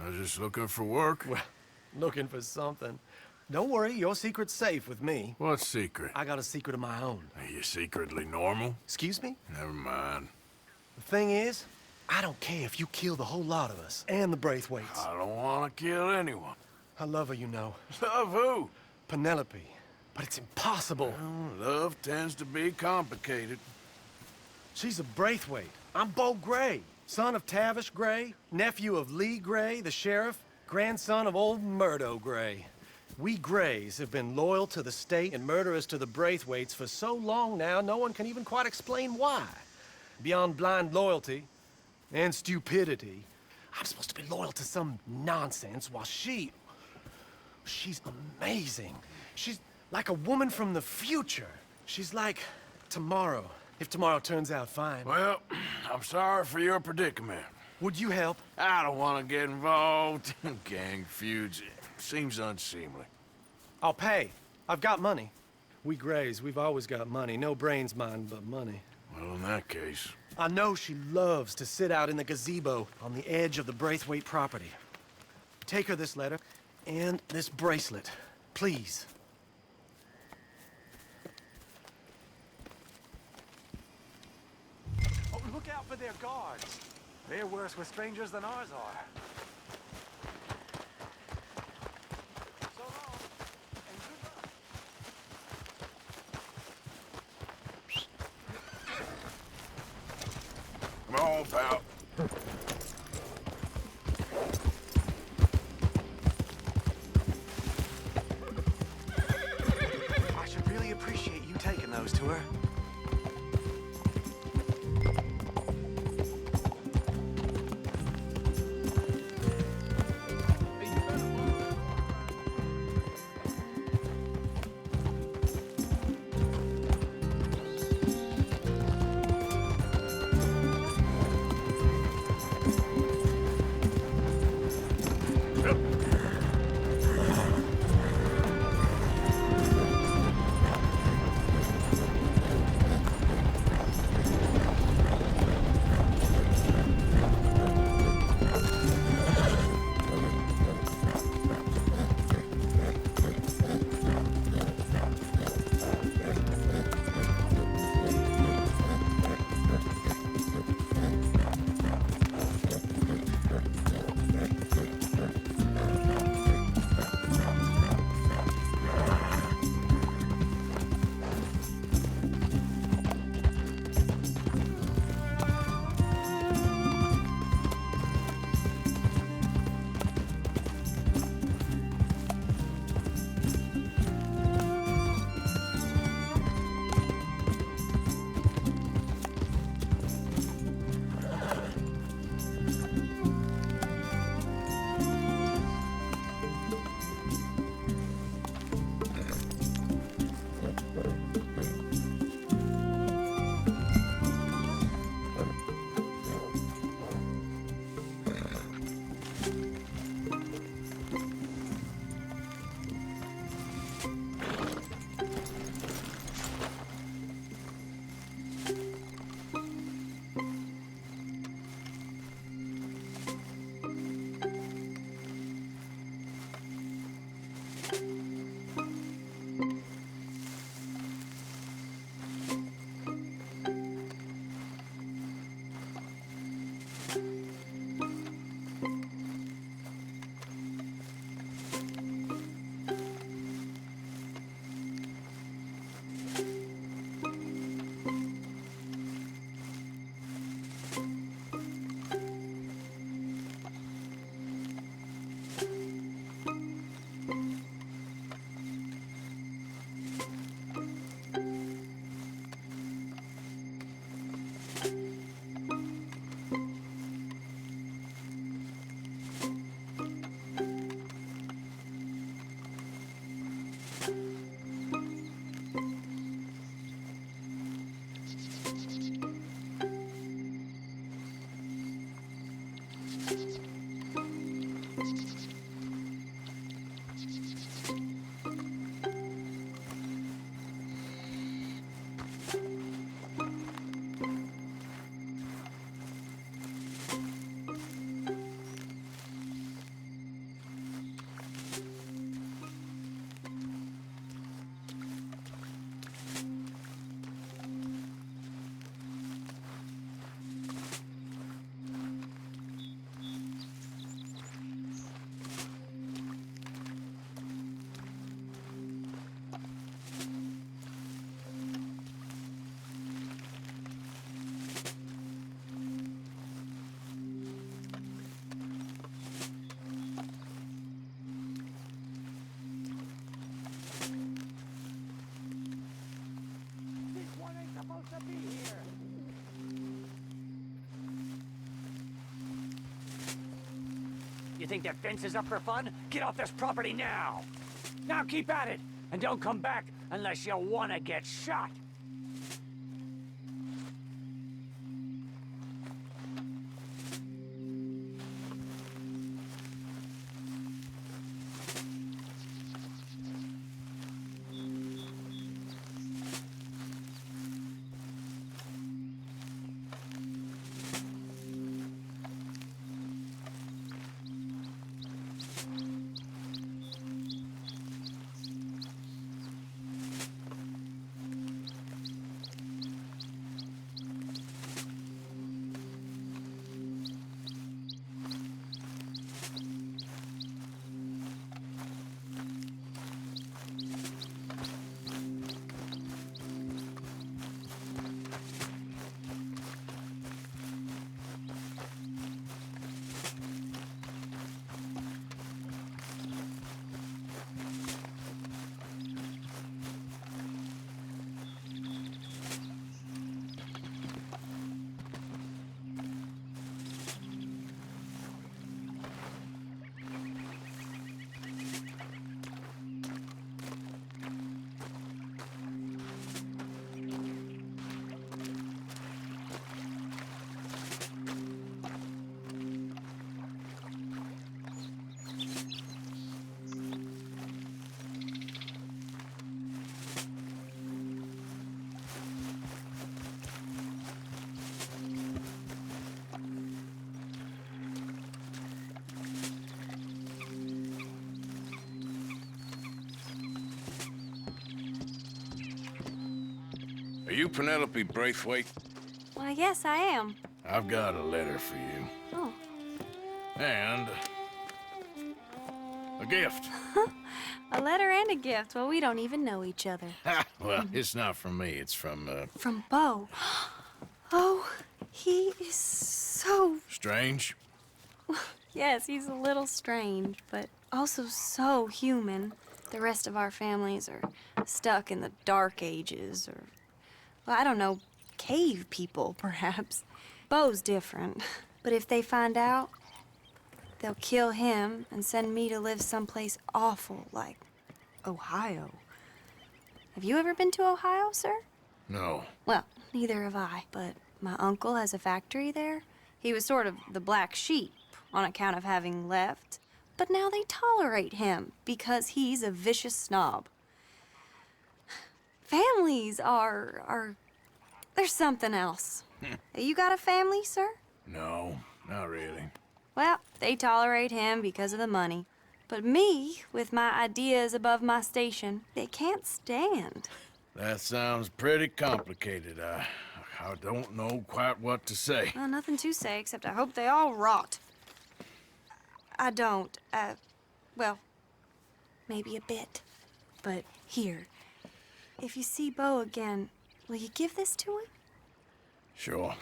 I was just looking for work. Well, looking for something. Don't worry, your secret's safe with me. What secret? I got a secret of my own. Are you secretly normal? Excuse me? Never mind. The thing is, I don't care if you kill the whole lot of us, and the Braithwaites. I don't want to kill anyone. I love her, you know. Love who? Penelope. But it's impossible. Well, love tends to be complicated. She's a Braithwaite. I'm Bo Gray, son of Tavish Gray, nephew of Lee Gray, the sheriff, grandson of old Murdo Gray. We Grays have been loyal to the state and murderous to the Braithwaites for so long now, no one can even quite explain why. Beyond blind loyalty and stupidity, I'm supposed to be loyal to some nonsense while she's amazing. She's like a woman from the future. She's like tomorrow, if tomorrow turns out fine. Well, I'm sorry for your predicament. Would you help? I don't want to get involved in gang feuds. Seems unseemly. I'll pay. I've got money. We Grays, we've always got money. No brains, mind, but money. Well, in that case... I know she loves to sit out in the gazebo on the edge of the Braithwaite property. Take her this letter and this bracelet, please. Oh, look out for their guards. They're worse with strangers than ours are. So long, and good luck. Come on, pal. You think that fence is up for fun? Get off this property now! Now keep at it, and don't come back unless you want to get shot! you Penelope Braithwaite? Why, yes, I am. I've got a letter for you. Oh. And a gift. A letter and a gift. Well, we don't even know each other. Well, it's not from me. It's from, From Beau. Oh, he is so... Strange? Yes, he's a little strange, but also so human. The rest of our families are stuck in the Dark Ages, or, well, I don't know, cave people, perhaps. Beau's different. But if they find out, they'll kill him and send me to live someplace awful like Ohio. Have you ever been to Ohio, sir? No. Well, neither have I, but my uncle has a factory there. He was sort of the black sheep on account of having left, but now they tolerate him because he's a vicious snob. Families are there's something else. You got a family, sir? No, not really. Well, they tolerate him because of the money. But me, with my ideas above my station, they can't stand. That sounds pretty complicated. I don't know quite what to say. Well, nothing to say, except I hope they all rot. I don't, well, maybe a bit. But here, if you see Beau again, will you give this to him? Sure.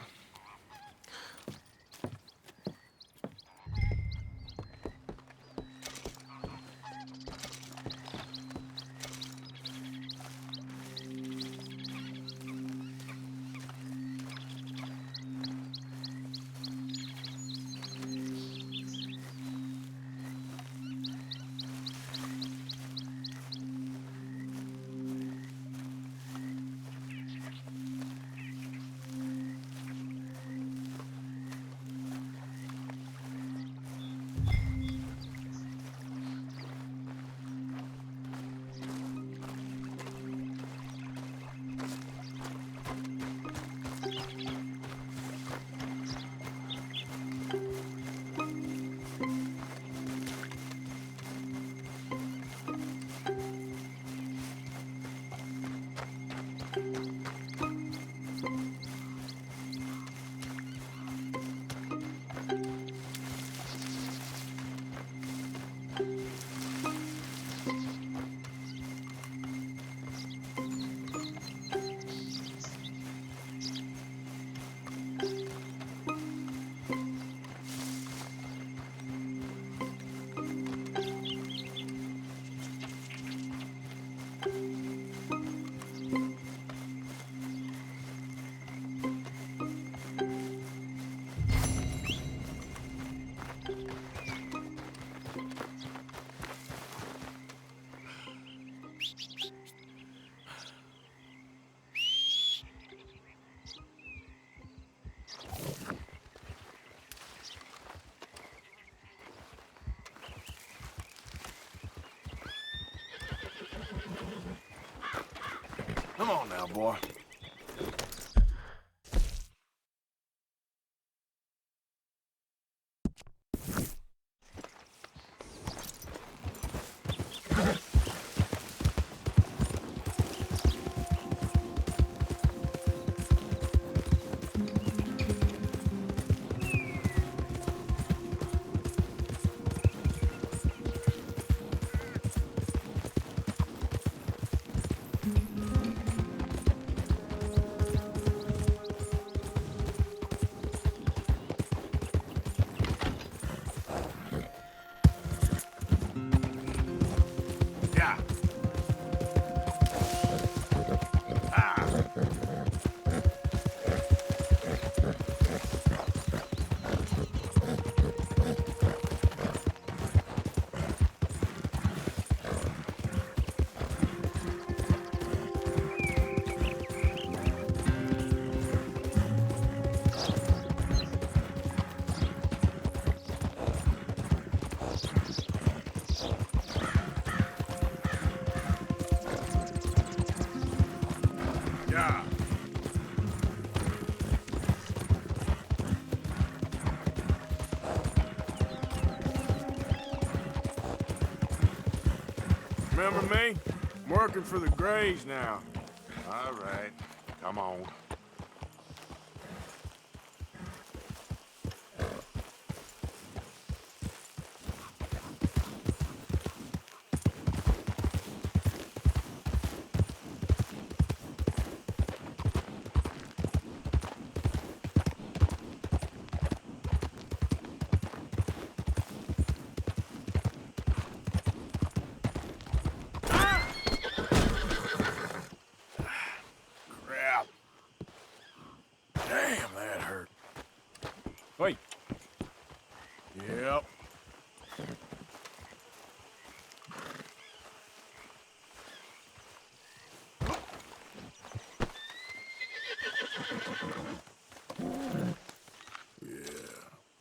Come on now, boy. Remember me? I'm working for the Grays now. All right. Come on. Crap. Damn, that hurt. Wait. Yep.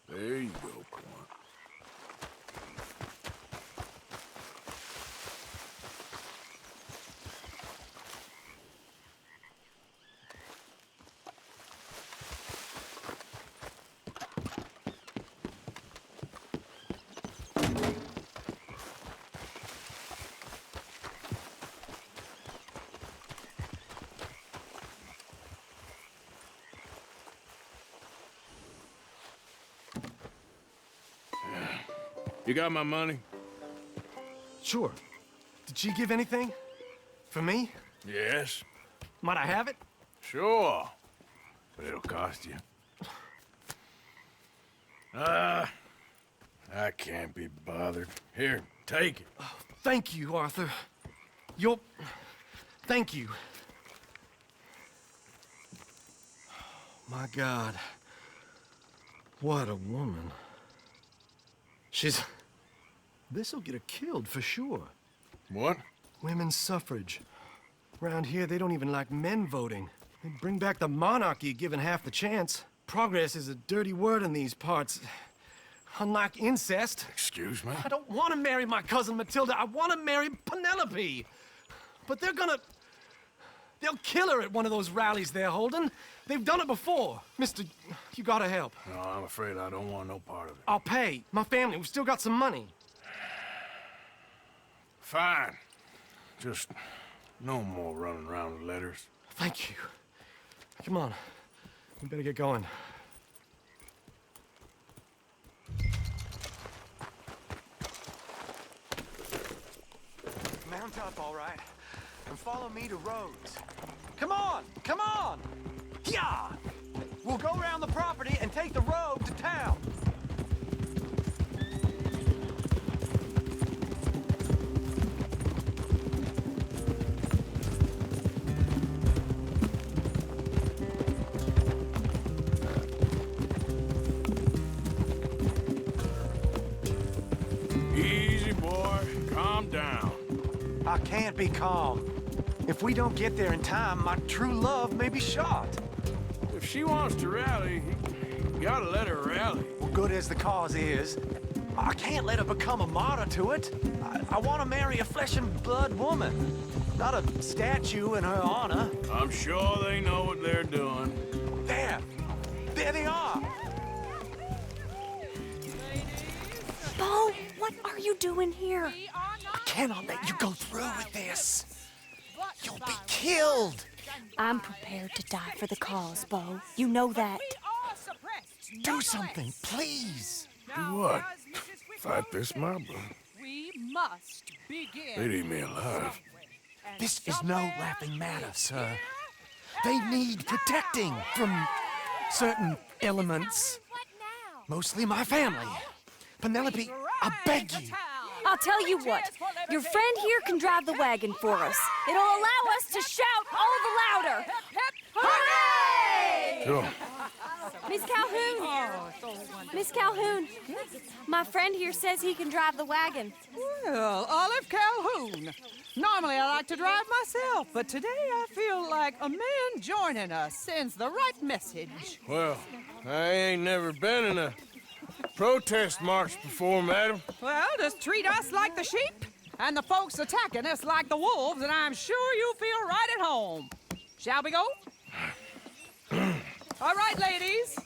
There you go, Quan. You got my money? Sure. Did she give anything? For me? Yes. Might I have it? Sure. But it'll cost you. I can't be bothered. Here, take it. Oh, thank you, Arthur. You're... Thank you. My God. What a woman. She's... This'll get her killed for sure. What? Women's suffrage. Around here, they don't even like men voting. They'd bring back the monarchy given half the chance. Progress is a dirty word in these parts. Unlike incest. Excuse me? I don't want to marry my cousin Matilda. I want to marry Penelope. But they're gonna... They'll kill her at one of those rallies they're holding. They've done it before. Mister, you gotta help. No, I'm afraid I don't want no part of it. I'll pay. My family, we've still got some money. Fine. Just no more running around with letters. Thank you. Come on. We better get going. Mount up, all right, and follow me to Rhodes. Come on! Come on! Yeah! We'll go around the property and take the road to town. Easy, boy. Calm down. I can't be calm. If we don't get there in time, my true love may be shot. If she wants to rally, you gotta let her rally. Well, good as the cause is, I can't let her become a martyr to it. I want to marry a flesh and blood woman, not a statue in her honor. I'm sure they know what they're doing. There! There they are! Bo, what are you doing here? I cannot let you go through with this. You'll be killed. I'm prepared to die for the cause, Bo. You know that. Do something, please. Do what? Fight this mob? We must begin. They'd eat me alive. This is no laughing matter, sir. They need protecting from certain elements. Mostly my family. Penelope, I beg you. I'll tell you what. Your friend here can drive the wagon for us. It'll allow us to shout all the louder. Hooray! Sure. Miss Calhoun! Miss Calhoun! My friend here says he can drive the wagon. Well, Olive Calhoun. Normally I like to drive myself, but today I feel like a man joining us sends the right message. Well, I ain't never been in a protest march before, madam. Well, just treat us like the sheep, and the folks attacking us like the wolves, and I'm sure you feel right at home. Shall we go? All right, ladies.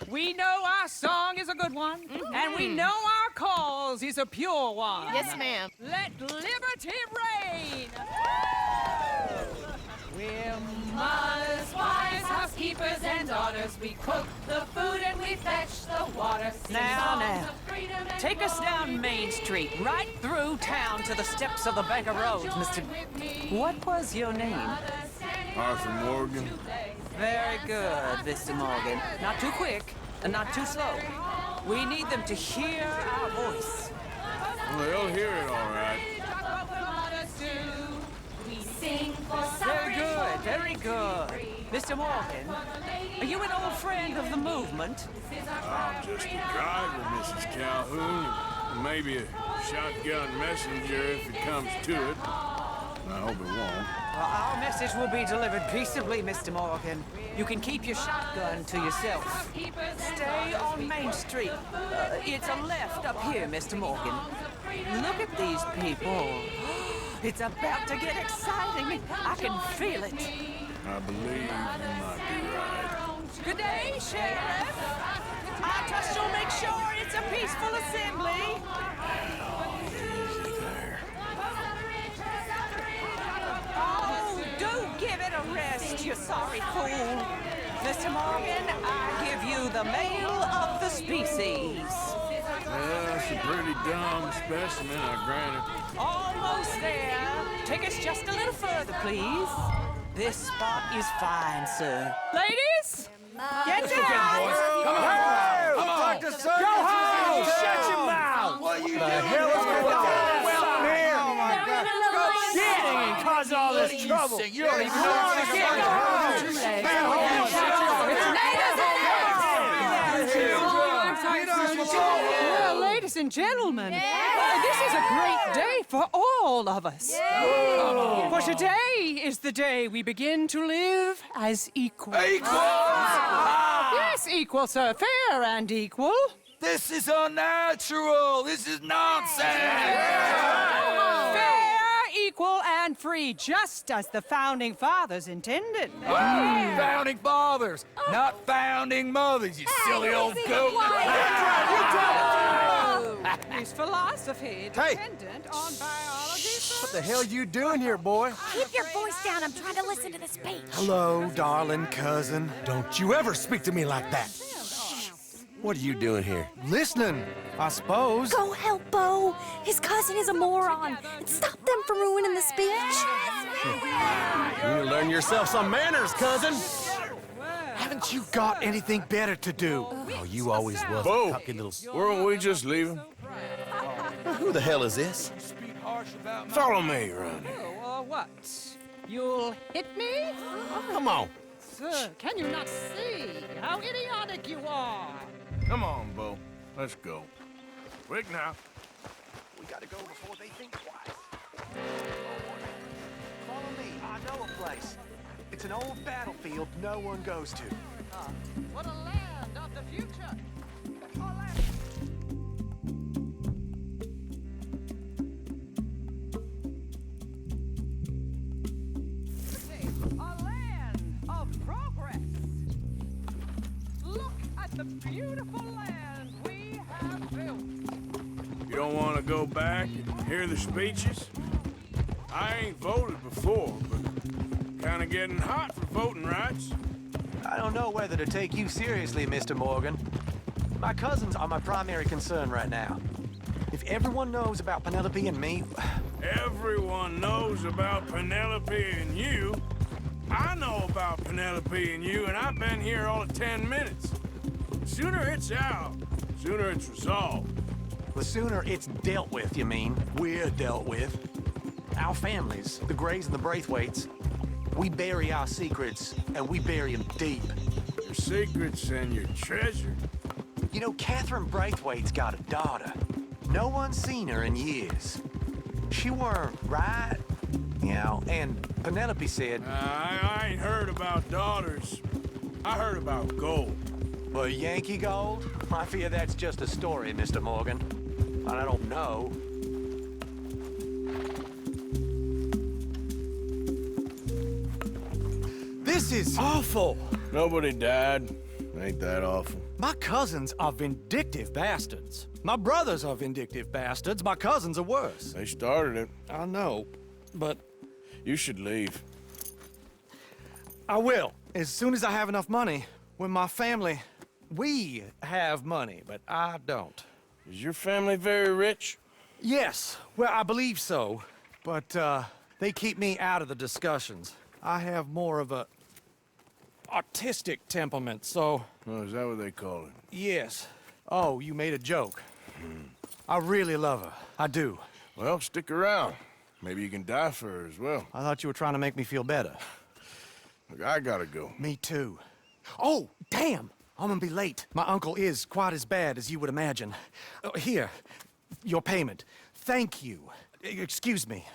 We know our song is a good one, and we know our cause is a pure one. Yes, ma'am. Let liberty reign. We're Mothers, wives, housekeepers, and daughters, we cook the food and we fetch the water. Now, take us down Main Street, right through town to the steps of the Bank of Rhodes, Mr. What was your name? Arthur Morgan. Very good, Mr. Morgan. Not too quick and not too slow. We need them to hear our voice. Well, they'll hear it all right. Very good, very good. Mr. Morgan, are you an old friend of the movement? I'm just a driver, Mrs. Calhoun, and maybe a shotgun messenger if it comes to it. I hope it won't. Well, our message will be delivered peaceably, Mr. Morgan. You can keep your shotgun to yourself. Stay on Main Street. It's a left up here, Mr. Morgan. Look at these people. It's about to get exciting. I can feel it. I believe you might be right. Good day, Sheriff. I trust you'll make sure it's a peaceful assembly. Easy there. Oh, do give it a rest, you sorry fool. Mr. Morgan, I give you the male of the species. That's a pretty dumb specimen, I grant it. Almost there. Take us just a little further, please. This spot is fine, sir. Ladies, get down! Come on! Go home! Shut your mouth! What you the hell is going on? Well, here! Oh my God! Go sitting and cause all this trouble! You don't even know what to get! Go Well, ladies and gentlemen, this is a great day for all of us. For today is the day we begin to live as equals. Yes, equal, sir. Fair and equal. This is unnatural! This is nonsense! Fair, equal, and free, just as the Founding Fathers intended. Founding fathers, not founding mothers, you silly old goat! His philosophy dependent on biology. What the hell you doing here, boy? Keep your voice down. I'm trying to listen to the speech. Hello, darling cousin. Don't you ever speak to me like that. What are you doing here? Listening, I suppose. Go help Bo. His cousin is a moron. And stop them from ruining the speech. You need to learn yourself some manners, cousin. Haven't you got anything better to do? Oh, you always was a cocky little... Weren't we just leaving? Who the hell is this? Follow me, Ronnie. What? You'll hit me? Oh, come on. Sir, can you not see how idiotic you are? Come on, Bo. Let's go. Quick now. We gotta go before they think twice. Follow me. I know a place. It's an old battlefield no one goes to. What a land of the future! A land of progress! Look at the beautiful land we have built! You don't want to go back and hear the speeches? I ain't voted before, but kind of getting hot for voting rights. I don't know whether to take you seriously, Mr. Morgan. My cousins are my primary concern right now. If everyone knows about Penelope and me... Everyone knows about Penelope and you. I know about Penelope and you, and I've been here all of 10 minutes. Sooner it's out, sooner it's resolved. The sooner it's dealt with, you mean? We're dealt with. Our families, the Grays and the Braithwaites, we bury our secrets, and we bury them deep. Your secrets and your treasure. You know, Catherine Braithwaite's got a daughter. No one's seen her in years. She weren't right, you know, and Penelope said... I ain't heard about daughters. I heard about gold. But Yankee gold? I fear that's just a story, Mr. Morgan. And I don't know. This is awful. Nobody died. Ain't that awful? My cousins are vindictive bastards. My brothers are vindictive bastards. My cousins are worse. They started it. I know, but... You should leave. I will. As soon as I have enough money. When my family... We have money, but I don't. Is your family very rich? Yes. Well, I believe so. But, they keep me out of the discussions. I have more of a... artistic temperament, so... Oh, is that what they call it? Yes. Oh, you made a joke. I really love her. I do. Well, stick around. Maybe you can die for her as well. I thought you were trying to make me feel better. Look, I gotta go. Me too. Oh, damn! I'm gonna be late. My uncle is quite as bad as you would imagine. Here, your payment. Thank you. Excuse me.